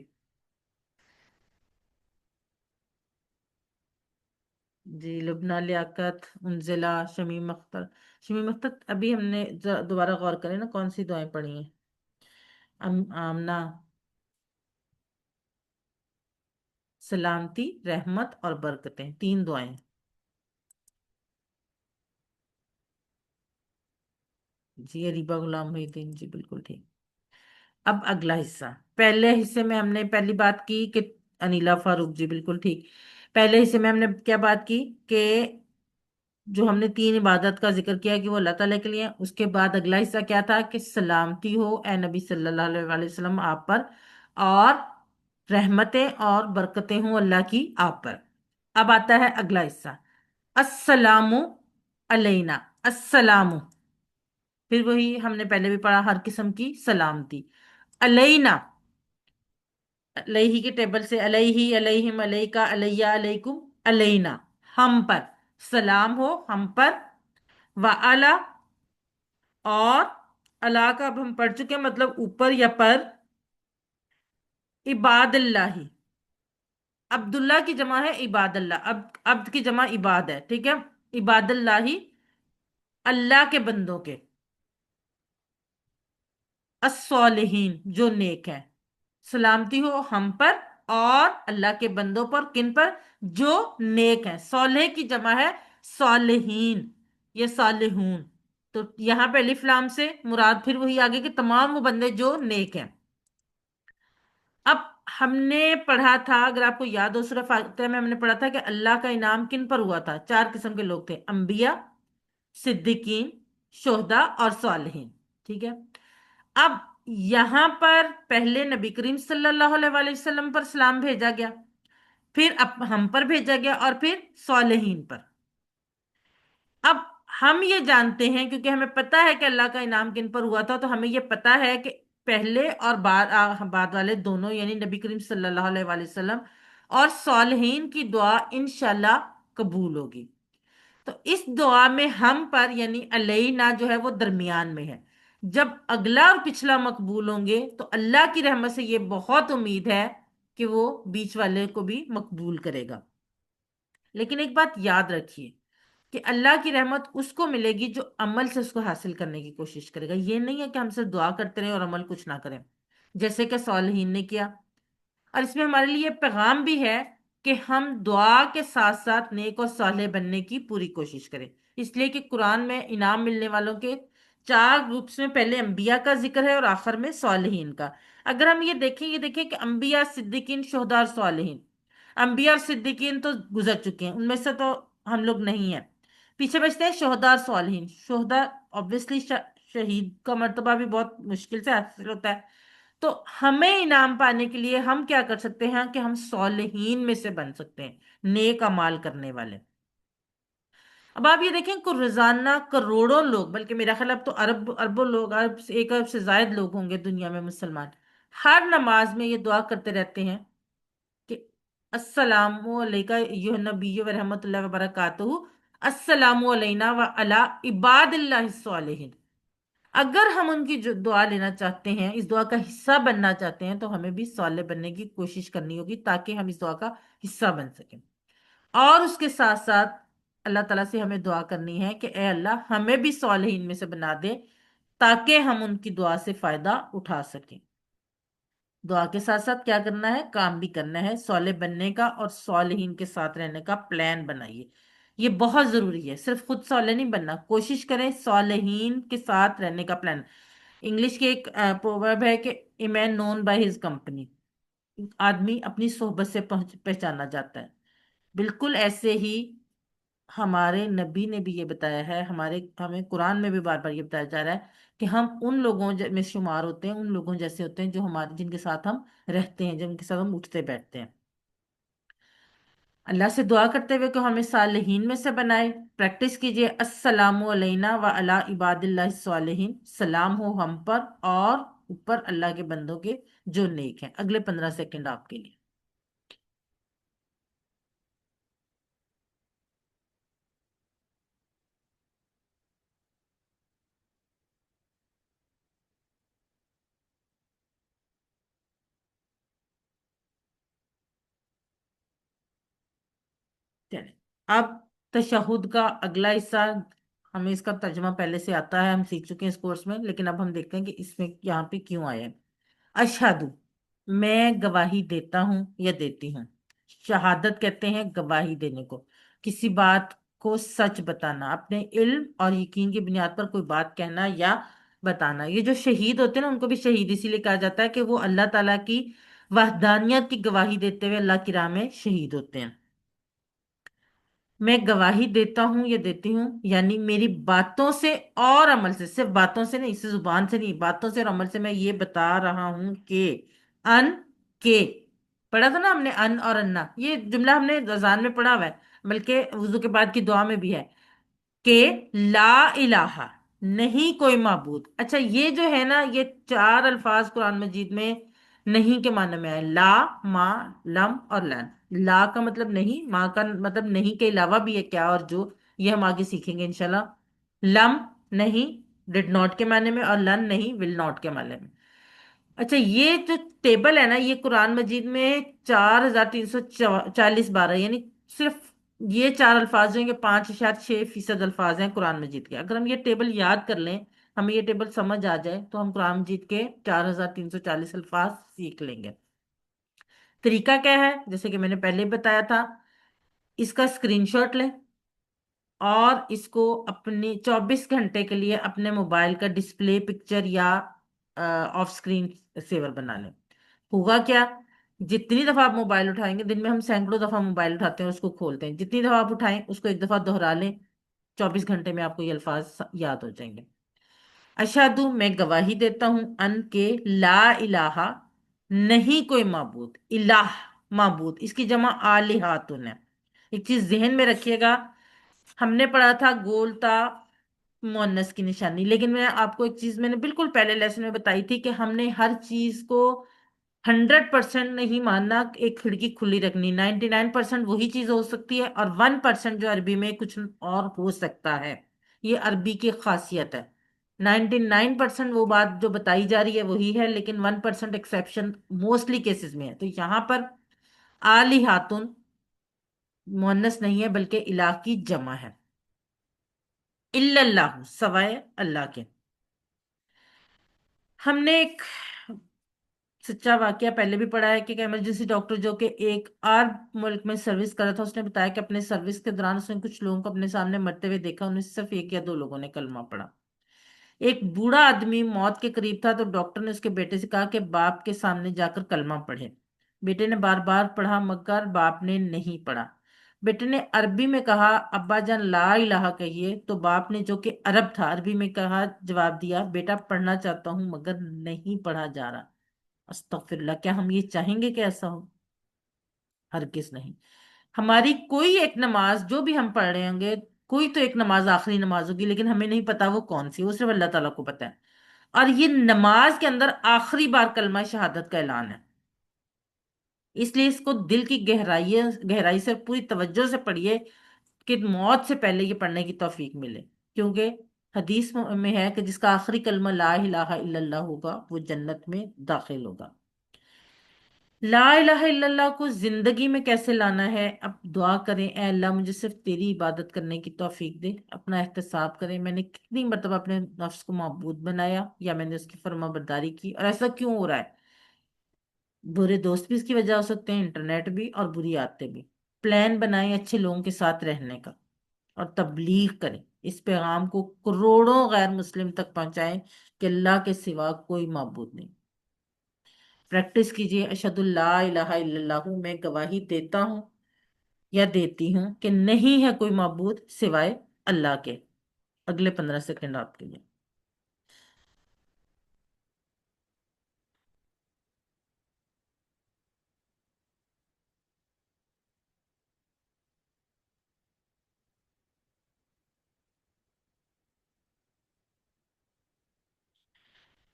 जी लुबना लियाकत, उनजिला, शमीम अख्तर। शमीम अख्तर अभी हमने दोबारा गौर करें ना कौन सी दुआएं पढ़ी हैं। आमना, सलामती, रहमत और बरकतें, तीन दुआएं। जी अरीबा गुलाम मोहिउद्दीन, जी बिल्कुल ठीक। अब अगला हिस्सा। पहले हिस्से में हमने पहली बात की कि अनीला फारूक, जी बिल्कुल ठीक। पहले हिस्से में हमने क्या बात की कि जो हमने तीन इबादत का जिक्र किया कि वो अल्लाह ताला के लिए है। उसके बाद अगला हिस्सा क्या था कि सलामती हो ए नबी सल्लल्लाहु अलैहि वसल्लम आप पर, और रहमतें और बरकतें हों अल्लाह की आप पर। अब आता है अगला हिस्सा, अस्सलामु अलैना। अस्सलामु, फिर वही हमने पहले भी पढ़ा, हर किस्म की सलामती। अलैना, अलैहि के टेबल से अलैहि, अलैहिम, अलैका, अलैया, अलैकुम, अलैना, हम पर सलाम हो, हम पर। व अला, और अला का अब हम पढ़ चुके हैं, मतलब ऊपर या पर। इबादल्लाही, अब्दुल्ला की जमा है इबादल्ला, अब्द की जमा इबाद है, ठीक है। इबादल्लाही, अल्लाह के बंदों के। अस्सॉलिहीन, जो नेक है। सलामती हो हम पर और अल्लाह के बंदों पर, किन पर? जो नेक है। सॉलेह की जमा है सॉलिहीन, ये सालिहून। तो यहाँ पे अलिफ लाम से मुराद फिर वही आगे के तमाम वो बंदे जो नेक हैं। अब हमने पढ़ा था, अगर आपको याद हो, सूरह फातिहा में हमने पढ़ा था कि अल्लाह का इनाम किन पर हुआ था? चार किस्म के लोग थे, अंबिया, सिद्दीकीन, शोहदा और सालिहीन, ठीक है। अब यहां पर पहले नबी करीम सल्लल्लाहु अलैहि वसल्लम पर सलाम भेजा गया, फिर अब हम पर भेजा गया, और फिर सालेहीन पर। अब हम ये जानते हैं, क्योंकि हमें पता है कि अल्लाह का इनाम किन पर हुआ था, तो हमें ये पता है कि पहले और बाद वाले दोनों, यानी नबी करीम सल्लल्लाहु अलैहि वसल्लम और सालेहीन की दुआ इंशाल्लाह कबूल होगी। तो इस दुआ में हम पर यानी अलैना जो है वो दरमियान में है। जब अगला और पिछला मकबूल होंगे तो अल्लाह की रहमत से ये बहुत उम्मीद है कि वो बीच वाले को भी मकबूल करेगा। लेकिन एक बात याद रखिए कि अल्लाह की रहमत उसको मिलेगी जो अमल से उसको हासिल करने की कोशिश करेगा। ये नहीं है कि हम सिर्फ दुआ करते रहें और अमल कुछ ना करें, जैसे कि सालिहीन ने किया। اور اس میں ہمارے لیے یہ پیغام بھی ہے کہ ہم دعا کے ساتھ ساتھ نیک اور صالح بننے کی پوری کوشش کریں، اس لیے کہ قرآن میں انعام ملنے والوں کے چار گروپس میں پہلے انبیاء کا ذکر ہے اور آخر میں صالحین کا۔ اگر ہم یہ دیکھیں کہ انبیاء، صدیقین، شہداء اور صالحین، انبیاء اور صدیقین تو گزر چکے ہیں، ان میں سے تو ہم لوگ نہیں ہیں، پیچھے بچتے ہیں شہداء اور صالحین۔ شہداء obviously شہید کا مرتبہ بھی بہت مشکل سے حاصل ہوتا ہے، تو ہمیں انعام پانے کے لیے ہم کیا کر سکتے ہیں کہ ہم صالحین میں سے بن سکتے ہیں، نیک اعمال کرنے والے۔ اب آپ یہ دیکھیں کہ روزانہ کروڑوں لوگ، بلکہ میرا خیال اب تو اربوں لوگ، ایک ارب سے زائد لوگ ہوں گے دنیا میں مسلمان، ہر نماز میں یہ دعا کرتے رہتے ہیں کہ السلام علیکہ ایھا النبی و رحمۃ اللہ وبرکاتہ، السلام علینا و علی عباد اللہ الصالحین۔ اگر ہم ان کی جو دعا لینا چاہتے ہیں، اس دعا کا حصہ بننا چاہتے ہیں، تو ہمیں بھی صالح بننے کی کوشش کرنی ہوگی تاکہ ہم اس دعا کا حصہ بن سکیں۔ اور اس کے ساتھ ساتھ اللہ تعالیٰ سے ہمیں دعا کرنی ہے کہ اے اللہ ہمیں بھی صالحین میں سے بنا دے تاکہ ہم ان کی دعا سے فائدہ اٹھا سکیں۔ دعا کے ساتھ ساتھ کیا کرنا ہے؟ کام بھی کرنا ہے، صالح بننے کا اور صالحین کے ساتھ رہنے کا پلان بنائیے۔ یہ بہت ضروری ہے، صرف خود صالح نہیں بننا، کوشش کریں صالحین کے ساتھ رہنے کا پلان۔ انگلش کے ایک پروورب ہے کہ اے مین نون بائی ہز کمپنی، آدمی اپنی صحبت سے پہچانا جاتا ہے۔ بالکل ایسے ہی ہمارے نبی نے بھی یہ بتایا ہے، ہمیں قرآن میں بھی بار بار یہ بتایا جا رہا ہے کہ ہم ان لوگوں میں شمار ہوتے ہیں، ان لوگوں جیسے ہوتے ہیں جو جن کے ساتھ ہم رہتے ہیں، جن کے ساتھ ہم اٹھتے بیٹھتے ہیں۔ اللہ سے دعا کرتے ہوئے کہ ہمیں صالحین میں سے بنائے۔ پریکٹس کیجئے، السلام علینا و علی عباد اللہ الصالحین، سلام ہو ہم پر اور اوپر اللہ کے بندوں کے جو نیک ہیں۔ اگلے 15 سیکنڈ آپ کے لیے۔ چلیں، اب تشہد کا اگلا حصہ، ہمیں اس کا ترجمہ پہلے سے آتا ہے، ہم سیکھ چکے ہیں اس کورس میں، لیکن اب ہم دیکھتے ہیں کہ اس میں یہاں پہ کیوں آیا ہے۔ اشہدو، میں گواہی دیتا ہوں یا دیتی ہوں۔ شہادت کہتے ہیں گواہی دینے کو، کسی بات کو سچ بتانا، اپنے علم اور یقین کی بنیاد پر کوئی بات کہنا یا بتانا۔ یہ جو شہید ہوتے ہیں نا، ان کو بھی شہید اسی لیے کہا جاتا ہے کہ وہ اللہ تعالیٰ کی وحدانیت کی گواہی دیتے ہوئے اللہ کی راہ میں شہید ہوتے ہیں۔ میں گواہی دیتا ہوں یا دیتی ہوں، یعنی میری باتوں سے اور عمل سے، صرف باتوں سے نہیں، صرف زبان سے نہیں، باتوں سے اور عمل سے میں یہ بتا رہا ہوں کہ ان کے، پڑھا تھا نا ہم نے ان اور انا، یہ جملہ ہم نے اذان میں پڑھا ہوا ہے، بلکہ وضو کے بعد کی دعا میں بھی ہے کہ لا الہ، نہیں کوئی معبود۔ اچھا، یہ جو ہے نا، یہ چار الفاظ قرآن مجید میں نہیں کے معنی میں ہے، لا، ما، لم اور لن۔ لا کا مطلب نہیں، ما کا مطلب نہیں کے علاوہ بھی ہے کیا اور جو، یہ ہم آگے سیکھیں گے انشاءاللہ۔ لم نہیں ڈڈ ناٹ کے معنی میں، اور لن نہیں ول ناٹ کے معنی میں۔ اچھا، یہ جو ٹیبل ہے نا، یہ قرآن مجید میں 4340 بار ہے، یعنی صرف یہ چار الفاظ جو ہیں کہ 5.6% الفاظ ہیں قرآن مجید کے۔ اگر ہم یہ ٹیبل یاد کر لیں، ہمیں یہ ٹیبل سمجھ آ جائے، تو ہم قرآن مجید کے 4340 الفاظ سیکھ لیں گے۔ طریقہ کیا ہے؟ جیسے کہ میں نے پہلے بتایا تھا، اس کا اسکرین شاٹ لیں اور اس کو اپنے 24 گھنٹے کے لیے اپنے موبائل کا ڈسپلے پکچر یا آف اسکرین سیور بنا لیں۔ ہوگا کیا؟ جتنی دفعہ آپ موبائل اٹھائیں گے، دن میں ہم سینکڑوں دفعہ موبائل اٹھاتے ہیں اور اس کو کھولتے ہیں، جتنی دفعہ آپ اٹھائیں اس کو ایک دفعہ دہرا لیں، 24 گھنٹے میں آپ کو یہ الفاظ یاد ہو جائیں گے۔ اشہدو، میں گواہی دیتا ہوں، ان کے لا الہ، نہیں کوئی معبود، الہ معبود، اس کی جمع آلہاتن ہے۔ ایک چیز ذہن میں رکھیے گا، ہم نے پڑھا تھا گولتا مؤنث کی نشانی، لیکن میں آپ کو ایک چیز میں نے بالکل پہلے لیسن میں بتائی تھی کہ ہم نے ہر چیز کو 100% نہیں ماننا، ایک کھڑکی کھلی رکھنی، 99% وہی چیز ہو سکتی ہے اور 1% جو عربی میں کچھ اور ہو سکتا ہے، یہ عربی کی خاصیت ہے۔ 99% وہ بات جو بتائی جا رہی ہے وہی ہے، لیکن 1% ایکسیپشن موسٹلی کیسز میں ہے۔ تو یہاں پر آلہاتن مؤنث نہیں ہے بلکہ الہ کی جمع ہے، الا اللہ، سوائے اللہ کے۔ ہم نے ایک सच्चा वाकया पहले भी पढ़ा है कि एक इमरजेंसी डॉक्टर जो कि एक और मुल्क में सर्विस कर रहा था, उसने बताया कि अपने सर्विस के दौरान उसने कुछ लोगों को अपने सामने मरते हुए देखा, उनमें से सिर्फ एक या दो लोगों ने कलमा पढ़ा। एक बूढ़ा आदमी मौत के करीब था तो डॉक्टर ने उसके बेटे से कहा कि बाप के सामने जाकर कलमा पढ़े। बेटे ने बार बार पढ़ा मगर बाप ने नहीं पढ़ा। बेटे ने अरबी में कहा, अब्बा जान ला इलाहा कहिए, तो बाप ने जो कि अरब था अरबी में कहा, जवाब दिया, बेटा पढ़ना चाहता हूं मगर नहीं पढ़ा जा रहा। अस्तगफिरुल्लाह, क्या हम ये चाहेंगे कि ऐसा हो? हरगिज नहीं। हमारी कोई एक नमाज जो भी हम पढ़ रहे होंगे, कोई तो एक नमाज आखिरी नमाज होगी, लेकिन हमें नहीं पता वो कौन सी है, वो सिर्फ अल्लाह ताला को पता है। और ये नमाज के अंदर आखिरी बार कलमा शहादत का ऐलान है। इसलिए इसको दिल की गहराई गहराई से पूरी तवज्जो से पढ़िए कि मौत से पहले ये पढ़ने की तौफीक मिले। क्योंकि हदीस में है कि जिसका आखिरी कलमा ला इलाहा इल्लल्लाह होगा वो जन्नत में दाखिल होगा। ला इलाहा इल्लल्लाह को जिंदगी में कैसे लाना है? अब दुआ करें, ए अल्लाह मुझे सिर्फ तेरी इबादत करने की तौफीक दे। अपना एहतसाब करें, मैंने कितनी मरतबा अपने नफ्स को माबूद बनाया या मैंने उसकी फर्माबरदारी की, और ऐसा क्यों हो रहा है? बुरे दोस्त भी इसकी वजह हो सकते हैं, इंटरनेट भी, और बुरी आदतें भी। प्लान बनाएं अच्छे लोगों के साथ रहने का और तबलीग करें। इस पैगाम को करोड़ों गैर मुस्लिम तक पहुंचाएं कि अल्लाह के सिवा कोई माबूद नहीं। प्रैक्टिस कीजिए, अशहदुल्ला इलाहा इल्लल्लाहु, मैं गवाही देता हूँ या देती हूँ कि नहीं है कोई माबूद सिवाय अल्लाह के। अगले 15 सेकंड आपके लिए।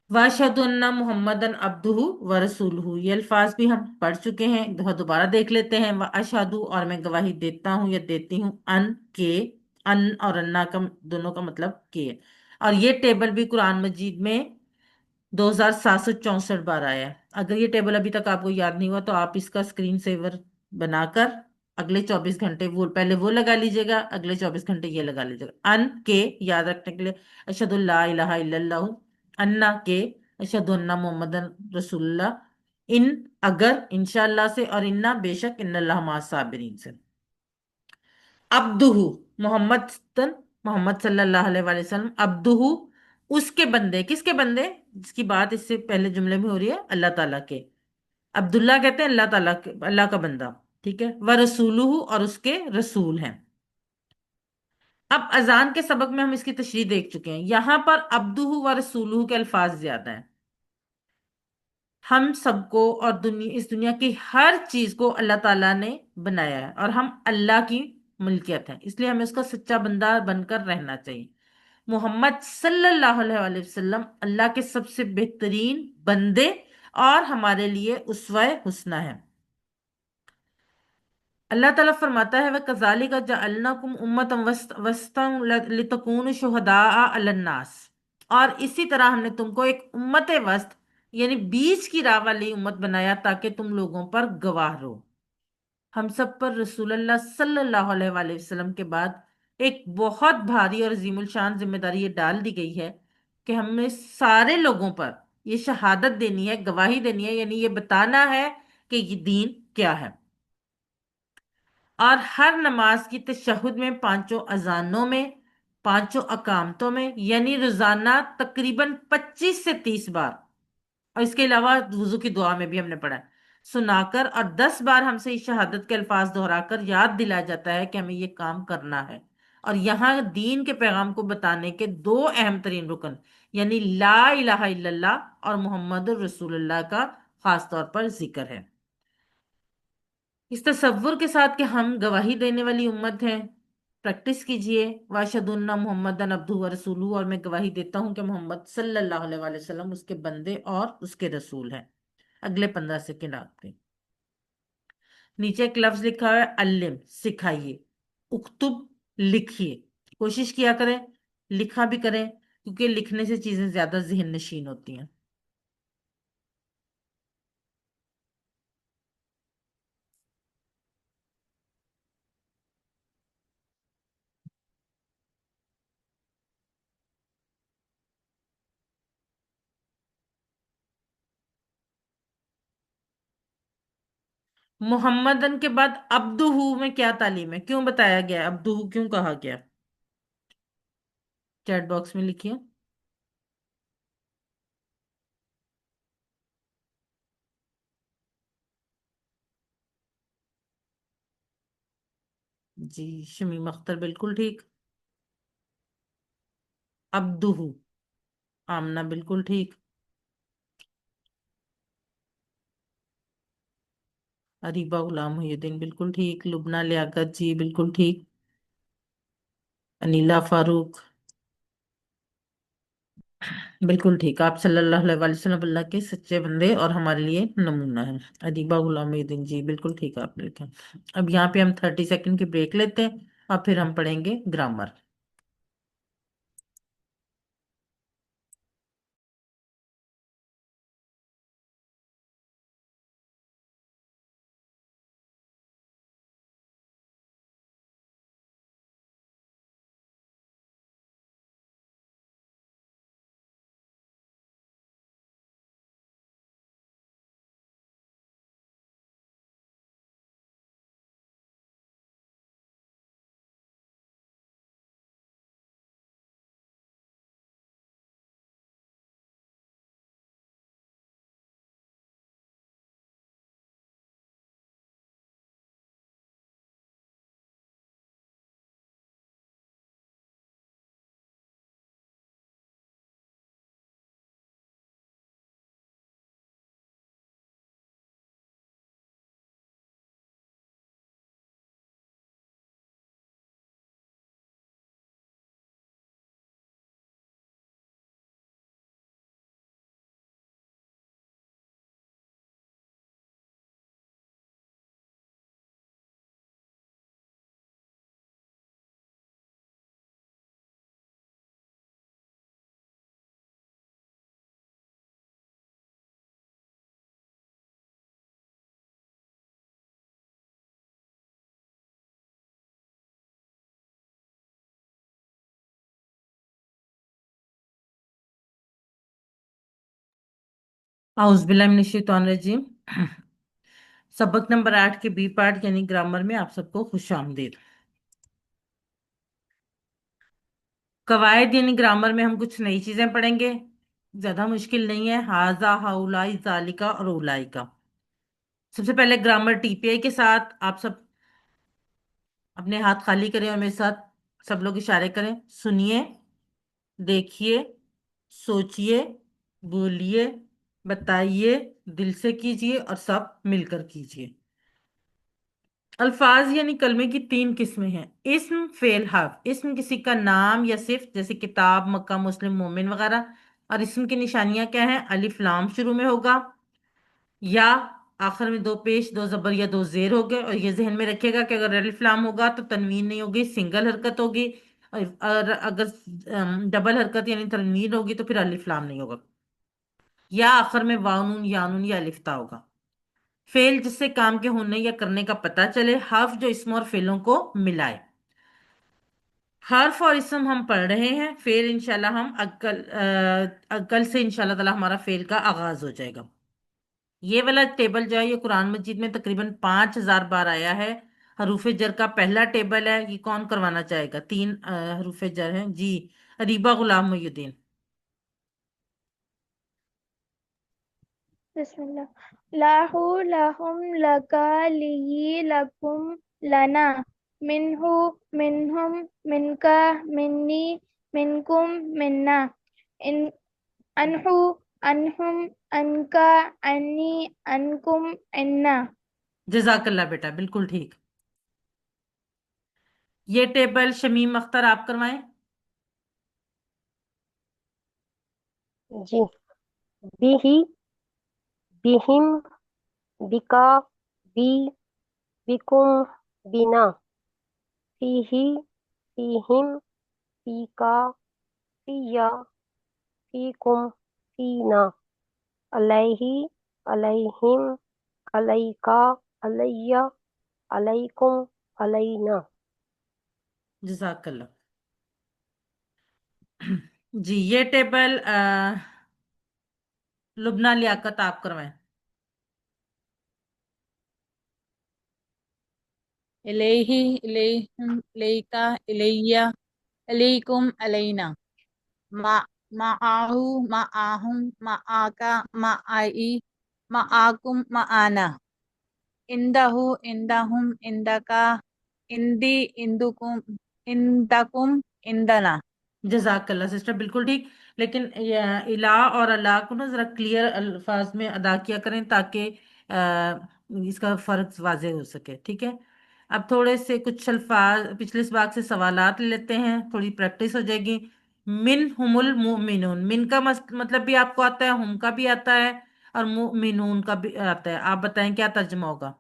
वाशहदु अन्ना मुहम्मदन अब्दुहु व रसूलुहु, ये अल्फाज भी हम पढ़ चुके हैं, दोबारा देख लेते हैं। व अशहदु, और मैं गवाही देता हूँ या देती हूँ, अन के, अन और अन्ना का दोनों का मतलब के। और ये टेबल भी कुरान मजीद में 2764 आया है। अगर ये टेबल अभी तक आपको याद नहीं हुआ तो आप इसका स्क्रीन सेवर बनाकर अगले 24 घंटे वो पहले वो लगा लीजिएगा, अगले 24 घंटे ये लगा लीजिएगा। अन के याद रखने के लिए, अशहदु ला इलाहा इल्लल्लाहु, अन्ना के, अशहदु अन्ना मोहम्मदन रसूलुल्लाह, इन अगर इंशाअल्लाह से, और इन्ना बेशक, इन्नल्लाह मास साबिरीन से। अब्दुहु, मोहम्मद, मोहम्मद सल्लल्लाहु अलैहि वसल्लम, अब्दुहु, उसके बंदे, किसके बंदे? जिसकी बात इससे पहले जुमले में हो रही है, अल्लाह ताला के। अब्दुल्ला कहते हैं अल्लाह ताला के, अल्लाह का बंदा। ठीक है, व रसूलुहु, और उसके रसूल हैं। अब अजान के सबक में हम इसकी तशरीह देख चुके हैं, यहां पर अब्दुहु व रसूलुहु के अल्फाज ज्यादा हैं। हम सबको और इस दुनिया की हर चीज को अल्लाह ताला ने बनाया है और हम अल्लाह की मिल्कियत है, इसलिए हमें उसका सच्चा बंदा बनकर रहना चाहिए। मोहम्मद सल्लल्लाहु अलैहि वसल्लम अल्लाह के सबसे बेहतरीन बंदे और हमारे लिए उसवा हुस्ना है। अल्लाह ताला फरमाता है, वह कजालिका जअलनाकुम उम्मतम वसतन लितकूनु शुहदाअ अलन्नास, और इसी तरह हमने तुमको एक उम्मत वस्त यानी बीच की राह वाली उम्मत बनाया ताकि तुम लोगों पर गवाह रहो। हम सब पर रसूलुल्लाह सल्लल्लाहु अलैहि वसल्लम के बाद एक बहुत भारी और अजीमुल शान जिम्मेदारी ये डाल दी गई है कि हमें सारे लोगों पर ये शहादत देनी है, गवाही देनी है, यानी ये बताना है कि ये दीन क्या है। और हर नमाज की तशहुद में, पांचों अजानों में, पांचों अकामतों में, यानी रोजाना तकरीबन 25 से 30 बार, और इसके अलावा वुजू की दुआ में भी हमने पढ़ा है, सुनाकर और 10 बार हमसे इस शहादत के अल्फाज दोहराकर याद दिलाया जाता है कि हमें ये काम करना है। और यहाँ दीन के पैगाम को बताने के दो अहम तरीन रुकन, यानी ला इलाहा इल्लल्लाह और मोहम्मद रसूलुल्लाह का खास तौर पर जिक्र है। इस तसव्वुर के साथ कि हम गवाही देने वाली उम्मत हैं, प्रैक्टिस कीजिए, वाशहदुन्ना मुहम्मदन अब्दुहु व रसूलुहु, और मैं गवाही देता हूं कि मोहम्मद सल्लल्लाहु अलैहि वसल्लम उसके बंदे और उसके रसूल हैं। अगले 15 सेकंड आपके। नीचे एक लफ्ज लिखा है अल्लिम, सिखाइए। उक्तुब, लिखिए। कोशिश किया करें, लिखा भी करें, क्योंकि लिखने से चीजें ज्यादा जहन नशीन होती हैं। محمدن کے بعد عبدہو میں کیا تعلیم ہے، کیوں بتایا گیا ہے؟ عبدہو کیوں کہا گیا؟ چیٹ باکس میں لکھیے۔ جی شمیم اختر بالکل ٹھیک۔ عبدہو، آمنہ بالکل ٹھیک۔ اریبہ غلام محی الدین بالکل ٹھیک۔ لبنہ لیاقت جی بالکل ٹھیک۔ انیلا فاروق بالکل ٹھیک۔ آپ صلی اللہ علیہ وآلہ وسلم اللہ کے سچے بندے اور ہمارے لیے نمونہ ہیں۔ ادیبہ غلام محی الدین جی بالکل ٹھیک ہے، آپ نے لکھا۔ اب یہاں پہ ہم 30 سیکنڈ کی بریک لیتے ہیں اور پھر ہم پڑھیں گے گرامر۔ اعوذ باللہ من الشیطان الرجیم۔ سبق نمبر 8 کے بی پارٹ یعنی گرامر میں آپ سب کو خوش آمدید۔ قواعد یعنی گرامر میں ہم کچھ نئی چیزیں پڑھیں گے، زیادہ مشکل نہیں ہے۔ ہاذا، ہاؤلائی، ذالکا اور اولائکا۔ سب سے پہلے گرامر ٹی پی آئی کے ساتھ آپ سب اپنے ہاتھ خالی کریں اور میرے ساتھ سب لوگ اشارے کریں۔ سنیے، دیکھیے، سوچئے، بولیے، بتائیے، دل سے کیجئے اور سب مل کر کیجئے۔ الفاظ یعنی کلمے کی 3 قسمیں ہیں: اسم، فعل، حرف۔ اسم کسی کا نام یا صفت، جیسے کتاب، مکہ، مسلم، مومن وغیرہ۔ اور اسم کی نشانیاں کیا ہیں؟ الف لام شروع میں ہوگا، یا آخر میں 2 پیش، 2 زبر یا 2 زیر ہو گئے۔ اور یہ ذہن میں رکھے گا کہ اگر الف لام ہوگا تو تنوین نہیں ہوگی، سنگل حرکت ہوگی، اور اگر ڈبل حرکت یعنی تنوین ہوگی تو پھر الف لام نہیں ہوگا، یا آخر میں واو نون یا نون یا الف تا ہوگا۔ فعل جس سے کام کے ہونے یا کرنے کا پتہ چلے۔ حرف جو اسم اور فعلوں کو ملائے۔ حرف اور اسم ہم پڑھ رہے ہیں، فعل انشاءاللہ ہم کل سے انشاءاللہ تعالی ہمارا فعل کا آغاز ہو جائے گا۔ یہ والا ٹیبل جو ہے یہ قرآن مجید میں تقریباً 5000 بار آیا ہے۔ حروف جر کا پہلا ٹیبل ہے، یہ کون کروانا چاہے گا؟ 3 حروف جر ہیں جی۔ اریبہ غلام محی الدین۔ بسم اللہ۔ لاہو، لہم، لکا، لی، لکم، لنا، منہو، منہم، منکا، منی، منکم، منا، ان انہو، انہم، انکا، انی، انکم، انا۔ جزاک اللہ بیٹا بالکل ٹھیک۔ یہ ٹیبل شمیم اختر آپ کروائیں۔ جی۔ بیہی، بہم، بکا، بی، بکم، بنا، فیہی، فیہم، فیکا، فیا، فیکم، فینا، علیہ، علیہم، علیکا، علیہ، علیکم، علینا۔ جزاک اللہ۔ جی یہ ٹیبل لبنہ لیاقت آپ کروائیں۔ इलैहि इलैहिम इलैका इलैया इलैकुम अलैना मा माआहु माआहुम माआका माआई माआकुम माआना इंदहु इंदहुम इंदका इंदी इंदुकुम इंदकुम इंदना। जजाकल्ला सिस्टर, बिल्कुल ठीक। लेकिन इला और अल्लाह को ना जरा क्लियर अल्फाज में अदा किया करें, ताकि इसका फर्क वाजे हो सके, ठीक है। अब थोड़े से कुछ अल्फाज पिछले इस बात से सवालात ले लेते हैं, थोड़ी प्रैक्टिस हो जाएगी। मिन हुमुल मुमिनून, मिन का मतलब भी आपको आता है, हुम का भी आता है, और मुमिनून का भी आता है। आप बताएं क्या तर्जुमा होगा।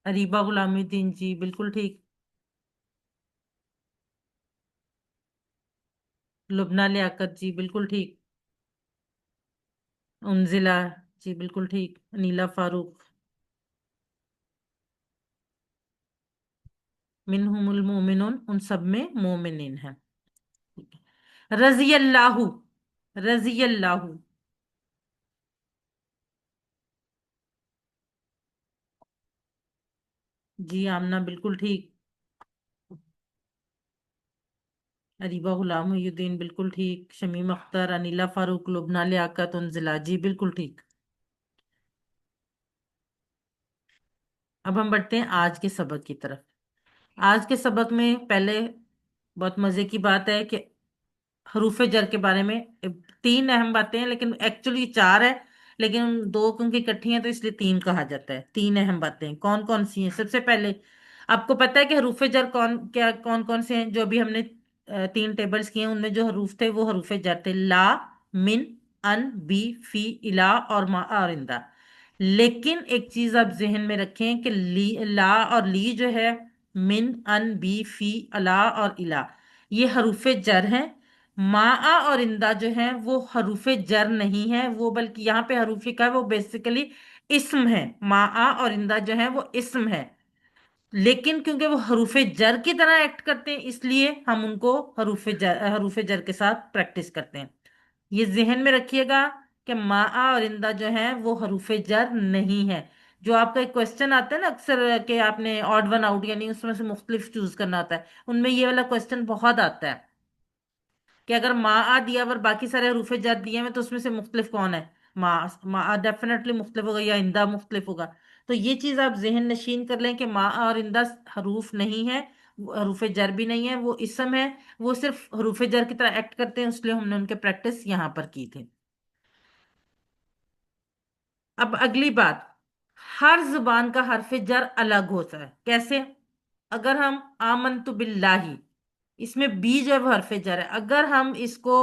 अरीबा गुलामुद्दीन जी, बिल्कुल ठीक। लुबना लियाकत जी, बिल्कुल ठीक। उनजिला जी, बिल्कुल ठीक। नीला फारूक। मिनहुमुल मोमिनून, उन सब में मोमिनीन है। ठीक है। रजी अल्लाहु, रजी अल्लाहु। जी आमना, बिल्कुल ठीक। अरीबा गुलाम मुहिउद्दीन, बिल्कुल ठीक। शमीम अख्तर, अनीला फारूक, लुबना लियाकत, उनजिला जी, बिल्कुल ठीक। अब हम बढ़ते हैं आज के सबक की तरफ। आज के सबक में पहले बहुत मजे की बात है कि हरूफ जर के बारे में तीन अहम बातें हैं, लेकिन एक्चुअली चार है। लेकिन दो क्योंकि इकट्ठी हैं तो इसलिए तीन कहा जाता है। तीन अहम बातें कौन कौन सी हैं? सबसे पहले आपको पता है कि हरूफ जर कौन कौन से हैं? जो अभी हमने तीन टेबल्स किए हैं, उनमें जो हरूफ थे वो हरूफ जर थे। ला, मिन, अन, बी, फी, इला और मा और इंदा। लेकिन एक चीज आप जहन में रखें कि ला और ली जो है, मिन, अन, बी, फी, अला और इला, ये हरूफ जर हैं। माआ और इंदा जो है वो हरूफे जर नहीं है, वो बल्कि यहाँ पे हरूफी का है, वो बेसिकली इस्म है। माआ और इंदा जो है वो इस्म है, लेकिन क्योंकि वो हरूफे जर की तरह एक्ट करते हैं, इसलिए हम उनको हरूफे जर के साथ प्रैक्टिस करते हैं। ये जहन में रखिएगा कि माआ और इंदा जो है वो हरूफे जर नहीं है। जो आपका एक क्वेश्चन आता है ना अक्सर, कि आपने ऑड वन आउट यानी उसमें से मुख्तलिफ चूज करना होता है, उनमें ये वाला क्वेश्चन बहुत आता है कि अगर मा आ दिया और बाकी सारे हरूफे जर दिए हैं तो उसमें से मुख्तलिफ कौन है? मा डेफिनेटली मुख्तलिफ होगा, या इंदा मुख्तलिफ होगा। तो ये चीज आप जहन नशीन कर लें कि मा और इंदा हरूफ नहीं है, हरूफे जर भी नहीं है, वो इसम है। वो सिर्फ हरूफे जर की तरह एक्ट करते हैं, इसलिए हमने उनके प्रैक्टिस यहाँ पर की थी। अब अगली बात, हर जुबान का हरफ जर अलग होता है। कैसे? अगर हम आमंतु बिल्लाही, इसमें बी जो है वो हरफ जर है। अगर हम इसको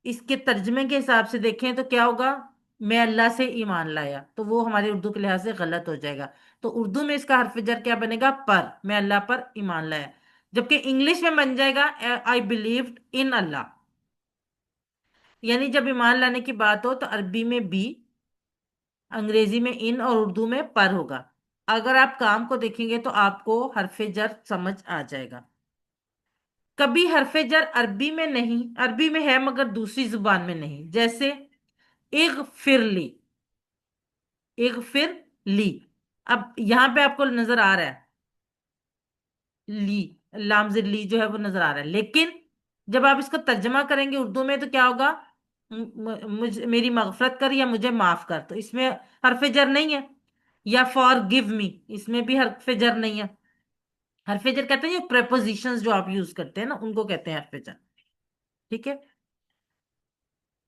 इसके तर्जमे के हिसाब से देखें तो क्या होगा? मैं अल्लाह से ईमान लाया, तो वो हमारे उर्दू के लिहाज से गलत हो जाएगा। तो उर्दू में इसका हरफ जर क्या बनेगा? पर, मैं अल्लाह पर ईमान लाया। जबकि इंग्लिश में बन जाएगा आई बिलीव्ड इन अल्लाह। यानी जब ईमान लाने की बात हो तो अरबी में बी, अंग्रेजी में इन और उर्दू में पर होगा। अगर आप काम को देखेंगे तो आपको हरफ जर समझ आ जाएगा। कभी हरफ जर अरबी में नहीं, अरबी में है मगर दूसरी जुबान में नहीं। जैसे इगफिरली, इगफिर ली। अब यहां पे आपको नजर आ रहा है ली, लाम ज़ेर ली जो है वो नजर आ रहा है, लेकिन जब आप इसको तर्जमा करेंगे उर्दू में तो क्या होगा? मेरी मगफरत कर या मुझे माफ कर, तो इसमें हरफ जर नहीं है। या फॉर गिव मी, इसमें भी हरफ जर नहीं है। हरफ जर कहते हैं ये प्रेपोजिशंस जो आप यूज करते हैं ना, उनको कहते हैं हरफ जर। ठीक है।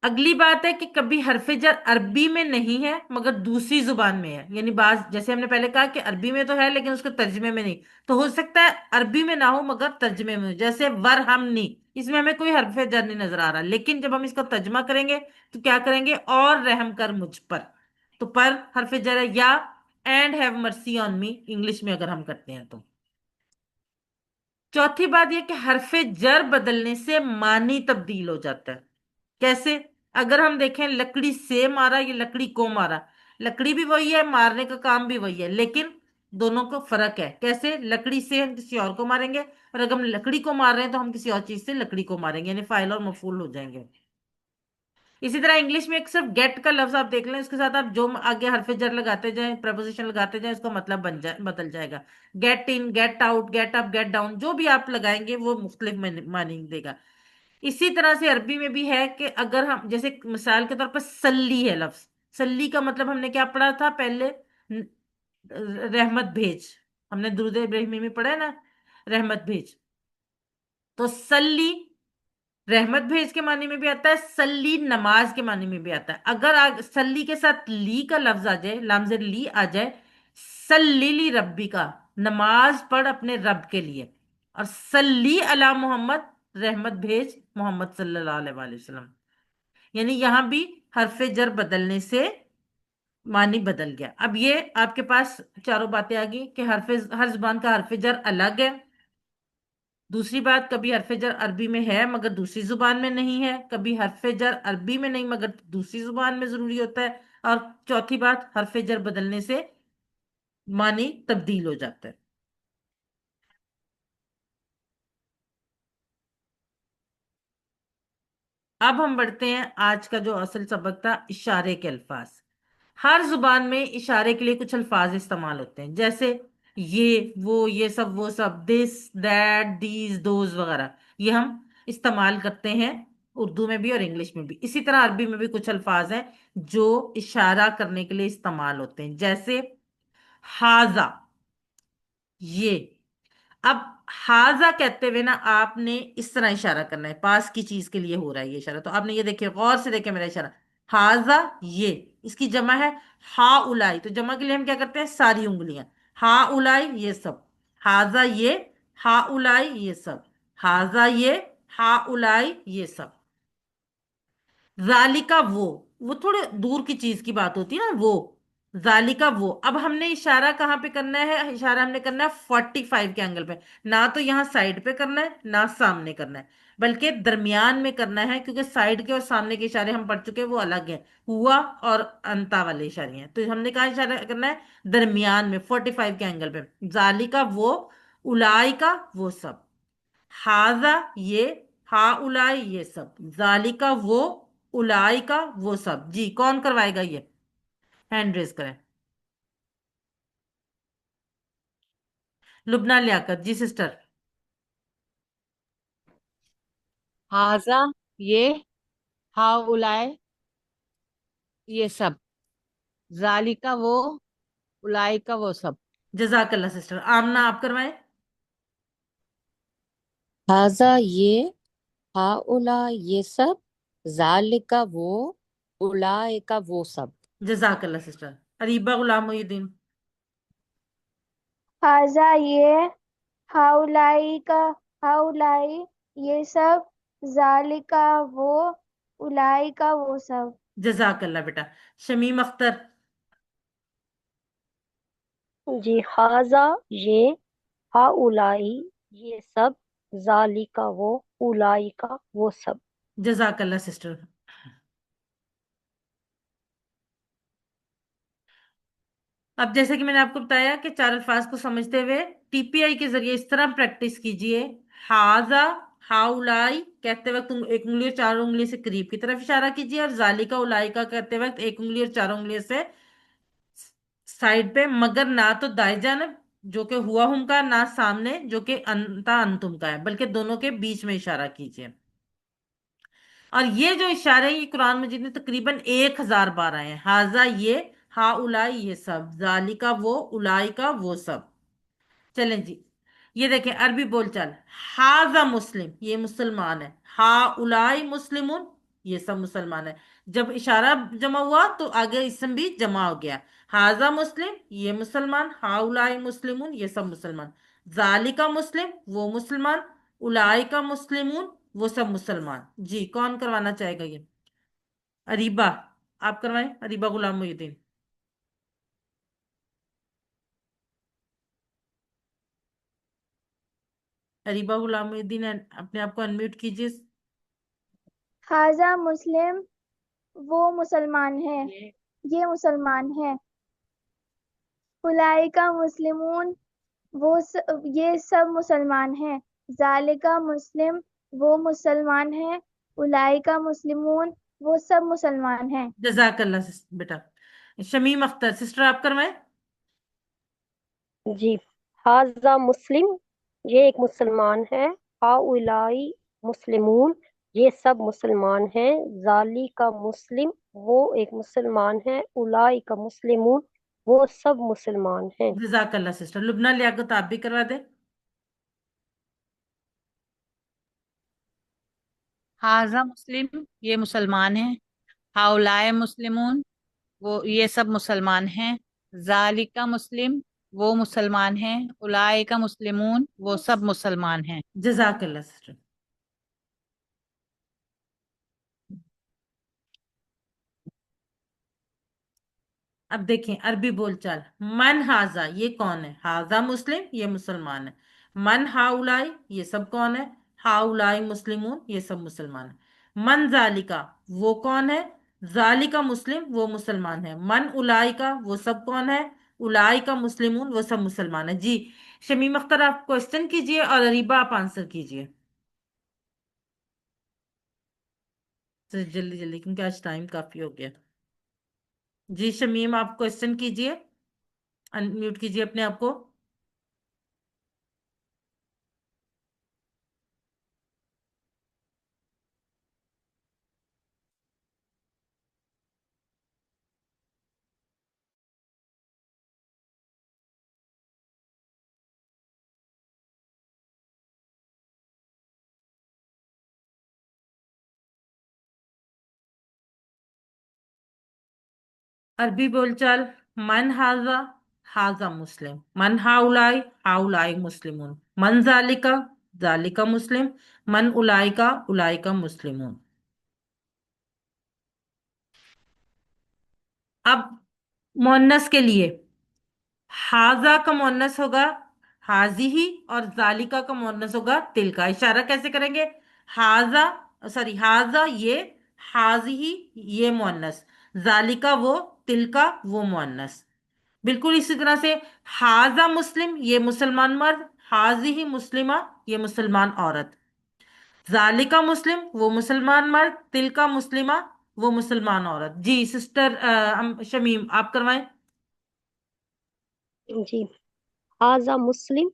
अगली बात है कि कभी हरफ जर अरबी में नहीं है मगर दूसरी जुबान में है। यानी बाज, जैसे हमने पहले कहा कि अरबी में तो है लेकिन उसके तर्जमे में नहीं, तो हो सकता है अरबी में ना हो मगर तर्जमे में हो। जैसे वरहमनी, इसमें हमें कोई हरफ जर नहीं नजर आ रहा, लेकिन जब हम इसका तर्जमा करेंगे तो क्या करेंगे? और रहम कर मुझ पर, तो पर हरफ जर है। या and have mercy on me, English में अगर हम करते हैं तो। चौथी बात यह कि हरफ जर बदलने से मानी तब्दील हो जाता है। कैसे? अगर हम देखें, लकड़ी से मारा, ये लकड़ी को मारा, लकड़ी भी वही है, मारने का काम भी वही है, लेकिन دونوں کو فرق ہے. کیسے؟ لکڑی سے ہم کسی اور کو ماریں گے، اور اگر ہم لکڑی کو مار رہے ہیں تو ہم کسی اور چیز سے لکڑی کو ماریں گے، یعنی فاعل اور مفعول ہو جائیں گے. اسی طرح انگلش میں ایک صرف گیٹ کا لفظ آپ دیکھ لیں، اس کے ساتھ آپ جو آگے حرف جر لگاتے جائیں، پریپوزیشن لگاتے جائیں، اس کا مطلب بدل جائے گا. Get in, get out, get up, get down, جو بھی آپ لگائیں گے وہ مختلف معنی دے گا. اسی طرح سے عربی میں بھی ہے کہ اگر ہم جیسے مثال کے طور پر سلی ہے لفظ، سلی کا مطلب ہم نے کیا پڑھا تھا پہلے؟ رحمت بھیج. ہم نے درود ابراہیمی میں پڑھا ہے نا، رحمت بھیج. تو سلی رحمت بھیج کے معنی میں بھی آتا ہے، سلی نماز کے معنی میں بھی آتا ہے. اگر سلی کے ساتھ لی کا لفظ آ جائے، لام زیر لی آ جائے، سلی لی ربی کا، نماز پڑھ اپنے رب کے لیے، اور سلی علی محمد، رحمت بھیج محمد صلی اللہ علیہ وآلہ وسلم. یعنی یہاں بھی حرف جر بدلنے سے معنی بدل گیا. اب یہ آپ کے پاس چاروں باتیں آ گئی کہ ہر زبان کا حرف جر الگ ہے. دوسری بات، کبھی حرف جر عربی میں ہے مگر دوسری زبان میں نہیں ہے، کبھی حرف جر عربی میں نہیں مگر دوسری زبان میں ضروری ہوتا ہے. اور چوتھی بات، حرف جر بدلنے سے معنی تبدیل ہو جاتا ہے. اب ہم بڑھتے ہیں آج کا جو اصل سبق تھا، اشارے کے الفاظ. ہر زبان میں اشارے کے لیے کچھ الفاظ استعمال ہوتے ہیں، جیسے یہ، وہ، یہ سب، وہ سب، دس، دیٹ، دیز، دوز وغیرہ. یہ ہم استعمال کرتے ہیں اردو میں بھی اور انگلش میں بھی. اسی طرح عربی میں بھی کچھ الفاظ ہیں جو اشارہ کرنے کے لیے استعمال ہوتے ہیں، جیسے ہاذا، یہ. اب ہاذا کہتے ہوئے نا آپ نے اس طرح اشارہ کرنا ہے، پاس کی چیز کے لیے ہو رہا ہے یہ اشارہ. تو آپ نے یہ دیکھیں، غور سے دیکھیں میرا اشارہ، ہاذا یہ، اس کی جمع ہے ہا الائی. تو جمع کے لیے ہم کیا کرتے ہیں؟ ساری انگلیاں، ہا الائی یہ سب، ہاذا یہ، ہا الائی یہ سب، ہاذا یہ، ہا الائی یہ سب. ذالکا وہ تھوڑے دور کی چیز کی بات ہوتی ہے نا، وہ ذالکا وہ. اب ہم نے اشارہ کہاں پہ کرنا ہے؟ اشارہ ہم نے کرنا ہے 45 کے اینگل پہ. نہ تو یہاں سائڈ پہ کرنا ہے، نہ سامنے کرنا ہے، بلکہ درمیان میں کرنا ہے، کیونکہ سائڈ کے اور سامنے کے اشارے ہم پڑھ چکے ہیں، وہ الگ ہیں. ہوا اور انتا والے اشارے ہیں. تو ہم نے کہا اشارہ کرنا ہے درمیان میں 45 کے اینگل پہ. ذالکا وہ، الائی کا وہ سب، ہاذا یہ، ہا الائی یہ سب، ذالکا وہ، الائی کا وہ سب. جی کون کروائے گا یہ؟ ہینڈ ریز کریں. لبنہ لیاقت. جی سسٹر. ہاذا یہ، ہاؤلائے یہ سب، ذالکا وہ، اولائکا وہ سب. جزاک اللہ سسٹر. آمنہ آپ کروائیں. ہاذا یہ، ہاؤلا یہ سب، ذالکا وہ، اولئک وہ سب. جزاک اللہ سسٹر. اریبہ غلام محی الدین. ہاذا یہ، ہاؤلائی کا، ہاؤلائی یہ سب، ذالکا وہ، الائی کا وہ سب. جزاک اللہ بیٹا. شمیم اختر. جی، ہاذا یہ، ہاؤلائی یہ سب، ذالکا وہ، اولئک وہ سب. جزاک اللہ سسٹر. اب جیسے کہ میں نے آپ کو بتایا کہ چار الفاظ کو سمجھتے ہوئے ٹی پی آئی کے ذریعے اس طرح پریکٹس کیجئے. ہاذا، ہاؤلائی کہتے وقت ایک انگلی اور چار انگلی سے قریب کی طرف اشارہ کیجئے، اور ذالکا اولائکا کہتے وقت ایک انگلی اور چار انگلی سے سائڈ پہ، مگر نہ تو دائیں جانب جو کہ ہوا ہم کا، نہ سامنے جو کہ انتا انتم کا ہے، بلکہ دونوں کے بیچ میں اشارہ کیجئے. اور یہ جو اشارے ہیں یہ قرآن مجید میں تقریباً 1000 بار آئے ہیں. ہاذا یہ، ہا الائی یہ سب، ذالکا وہ، الائی کا وہ سب. چلیں جی، یہ دیکھیں عربی بول چال. ہاذا مسلم یہ مسلمان ہے، ہا الائی مسلمون یہ سب مسلمان ہے. جب اشارہ جمع ہوا تو آگے اسم بھی جمع ہو گیا. ہاذا مسلم یہ مسلمان، ہا الائی مسلمون یہ سب مسلمان، ذالکا مسلم وہ مسلمان، الائی کا مسلمون وہ سب مسلمان. جی کون کروانا چاہے گا یہ؟ اریبہ آپ کروائیں. اریبہ غلام محی الدین. اریبہ غلام محی الدین اپنے آپ کو انمیوٹ کیجیے. ہاذا مسلم وہ مسلمان ہے، یہ مسلمان ہے. उलाइका मुस्लिमून ये सब मुसलमान हैं। ज़ालिका मुस्लिम वो मुसलमान हैं। उलाइका मुस्लिमून वो सब मुसलमान हैं। जजाकल्ला बेटा। शमीम अख्तर सिस्टर आप करवाएं। जी। हाजा मुस्लिम, ये एक मुसलमान है। हाउलाई मुस्लिमून, ये सब मुसलमान हैं। जाली का मुस्लिम, वो एक मुसलमान है। उलाई का मुस्लिमून, वो सब मुसलमान हैं। जजाकल्ला सिस्टर। लुबना लियाकत आप भी करवा दे। हाजा मुस्लिम, ये मुसलमान है। हाउलाए मुस्लिमून, वो ये सब मुसलमान हैं। जालिका मुस्लिम, वो मुसलमान हैं। उलाइका मुस्लिमून, वो सब मुसलमान हैं। जजाकल्ला सिस्टर। अब देखें अरबी बोलचाल। मन हाजा ये कौन है? हाजा मुस्लिम ये मुसलमान है। मन हाउलाई ये सब कौन है? हाउलाई मुस्लिमून ये सब मुसलमान है। मन जालिका वो कौन है? जालिका मुस्लिम वो मुसलमान है। मन उलाइका वो सब कौन है? उलाइका मुस्लिमून वो सब मुसलमान है। जी शमीम अख्तर आप क्वेश्चन कीजिए और अरीबा आप आंसर कीजिए। तो जल्दी जल्दी क्योंकि आज टाइम काफी हो गया। जी शमीम आप क्वेश्चन कीजिए, अनम्यूट कीजिए अपने आप को। अरबी बोलचाल। मन हाजा हाजा मुस्लिम। मन हाउलाई हाउलाई मुस्लिमून। मन जालिका जालिका मुस्लिम। मन उलाइका उलाइका मुस्लिमून। अब मोन्नस के लिए हाजा का मोन्नस होगा हाजी ही और जालिका का मोन्नस होगा तिलका। इशारा कैसे करेंगे? हाजा सॉरी हाजा ये, हाजी ही ये मोन्नस, जालिका वो, तिलका वो मोन्नस। बिल्कुल इसी तरह से हाजा मुस्लिम ये मुसलमान मर्द, हाजी ही मुस्लिमा ये मुसलमान औरत, जालिका मुस्लिम वो मुसलमान मर्द, तिलका मुस्लिमा वो मुसलमान औरत। जी सिस्टर शमीम आप करवाएं। जी। हाजा मुस्लिम,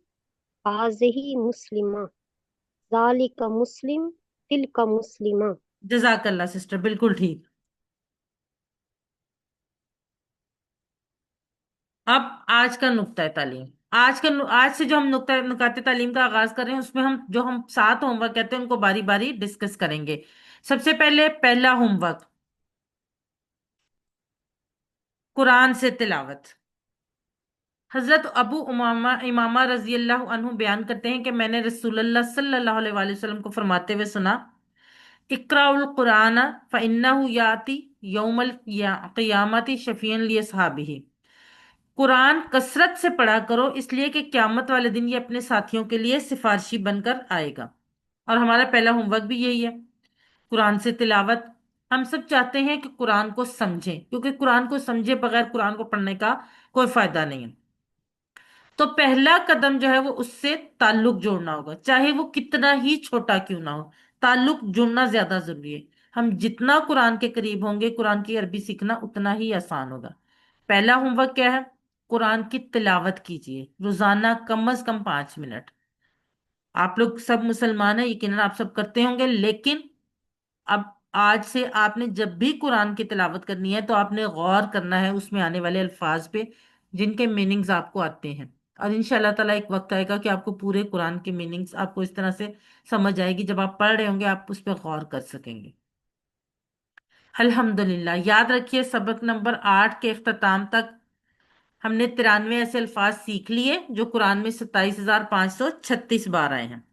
हाजिही मुस्लिमा, जालिका मुस्लिम, तिलका मुस्लिमा। जजाकल्ला सिस्टर बिल्कुल ठीक। अब आज का नुक्ता तालीम। आज से जो हम नुकाते तालीम का आगाज कर रहे हैं उसमें हम 7 होमवर्क कहते हैं उनको बारी बारी डिस्कस करेंगे। सबसे पहले पहला होमवर्क कुरान से तिलावत। हजरत अबू उमामा इमामा रजी अल्लाह अन्हु बयान करते हैं कि मैंने रसूलुल्लाह सल्लल्लाहु अलैहि वसल्लम को फरमाते हुए सुना, इक़राउल कुरान फ़इन्नहु याती यौमल क़ियामती शफ़ीअन लिअस्हाबिही। कुरान कसरत से पढ़ा करो इसलिए कि क्यामत वाले दिन ये अपने साथियों के लिए सिफारशी बनकर आएगा। और हमारा पहला होमवर्क भी यही है, कुरान से तिलावत। हम सब चाहते हैं कि कुरान को समझें क्योंकि कुरान को समझे बगैर कुरान को पढ़ने का कोई फायदा नहीं है। तो पहला कदम जो है वो उससे ताल्लुक जोड़ना होगा, चाहे वो कितना ही छोटा क्यों ना हो। ताल्लुक जोड़ना ज्यादा जरूरी है। हम जितना कुरान के करीब होंगे कुरान की अरबी सीखना उतना ही आसान होगा। पहला होमवर्क क्या है? कुरान की तिलावत कीजिए रोजाना कम से कम 5 मिनट। आप लोग सब मुसलमान हैं यकीनन आप सब करते होंगे, लेकिन अब आज से आपने जब भी कुरान की तिलावत करनी है तो आपने गौर करना है उसमें आने वाले अल्फाज पे जिनके मीनिंग्स आपको आते हैं। और इंशाल्लाह ताला एक वक्त आएगा कि आपको पूरे कुरान के मीनिंग्स आपको इस तरह से समझ आएगी, जब आप पढ़ रहे होंगे आप उस पर गौर कर सकेंगे। अल्हम्दुलिल्लाह। याद रखिए सबक नंबर 8 के इख्तिताम तक हमने 93 ऐसे अल्फाज सीख लिए जो कुरान में 27,536 बार आए हैं।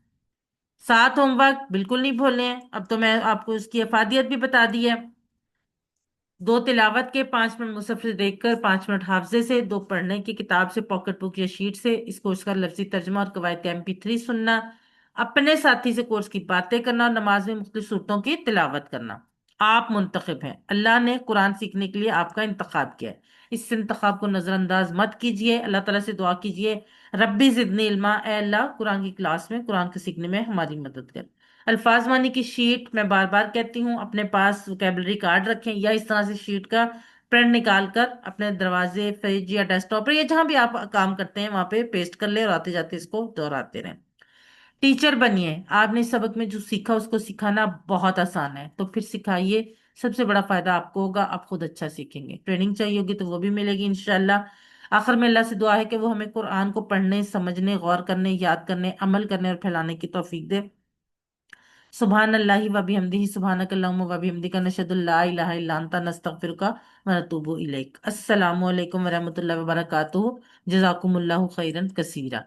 7 होमवर्क बिल्कुल नहीं भूलने हैं। अब तो मैं आपको इसकी अफादियत भी बता दी है। 2 तिलावत के, 5 मिनट मुसहफ से देखकर, 5 मिनट हाफजे से, 2 पढ़ने की किताब से, पॉकेट बुक या शीट से इस कोर्स का लफ्जी तर्जमा और कवायद MP3 सुनना, अपने साथी से कोर्स की बातें करना और नमाज में मुख्तलिफ सूरतों की तिलावत करना। آپ منتخب ہیں، اللہ نے قرآن سیکھنے کے لیے آپ کا انتخاب کیا ہے، اس انتخاب کو نظر انداز مت کیجئے، اللہ تعالیٰ سے دعا کیجئے ربی زدنی علما، اے اللہ قرآن کی کلاس میں قرآن کے سیکھنے میں ہماری مدد کر۔ الفاظ مانی کی شیٹ میں بار بار کہتی ہوں اپنے پاس وکیبلری کارڈ رکھیں، یا اس طرح سے شیٹ کا پرنٹ نکال کر اپنے دروازے، فریج یا ڈیسک ٹاپ پر یا جہاں بھی آپ کام کرتے ہیں وہاں پہ پیسٹ کر لیں اور آتے جاتے اس کو دہراتے رہیں۔ ٹیچر بنیے، آپ نے سبق میں جو سیکھا اس کو سکھانا بہت آسان ہے، تو پھر سکھائیے، سب سے بڑا فائدہ آپ کو ہوگا، آپ خود اچھا سیکھیں گے۔ ٹریننگ چاہیے ہوگی تو وہ بھی ملے گی انشاءاللہ۔ آخر میں اللہ سے دعا ہے کہ وہ ہمیں قرآن کو پڑھنے، سمجھنے، غور کرنے، یاد کرنے، عمل کرنے اور پھیلانے کی توفیق دے۔ سبحان اللہ و بحمدہ، سبحانک اللہم و بحمدک، نشہد لا الہ الا انت، نستغفرک و نتوب الیک۔ السلام علیکم ورحمۃ اللہ وبرکاتہ، جزاکم اللہ خیرا کثیرا۔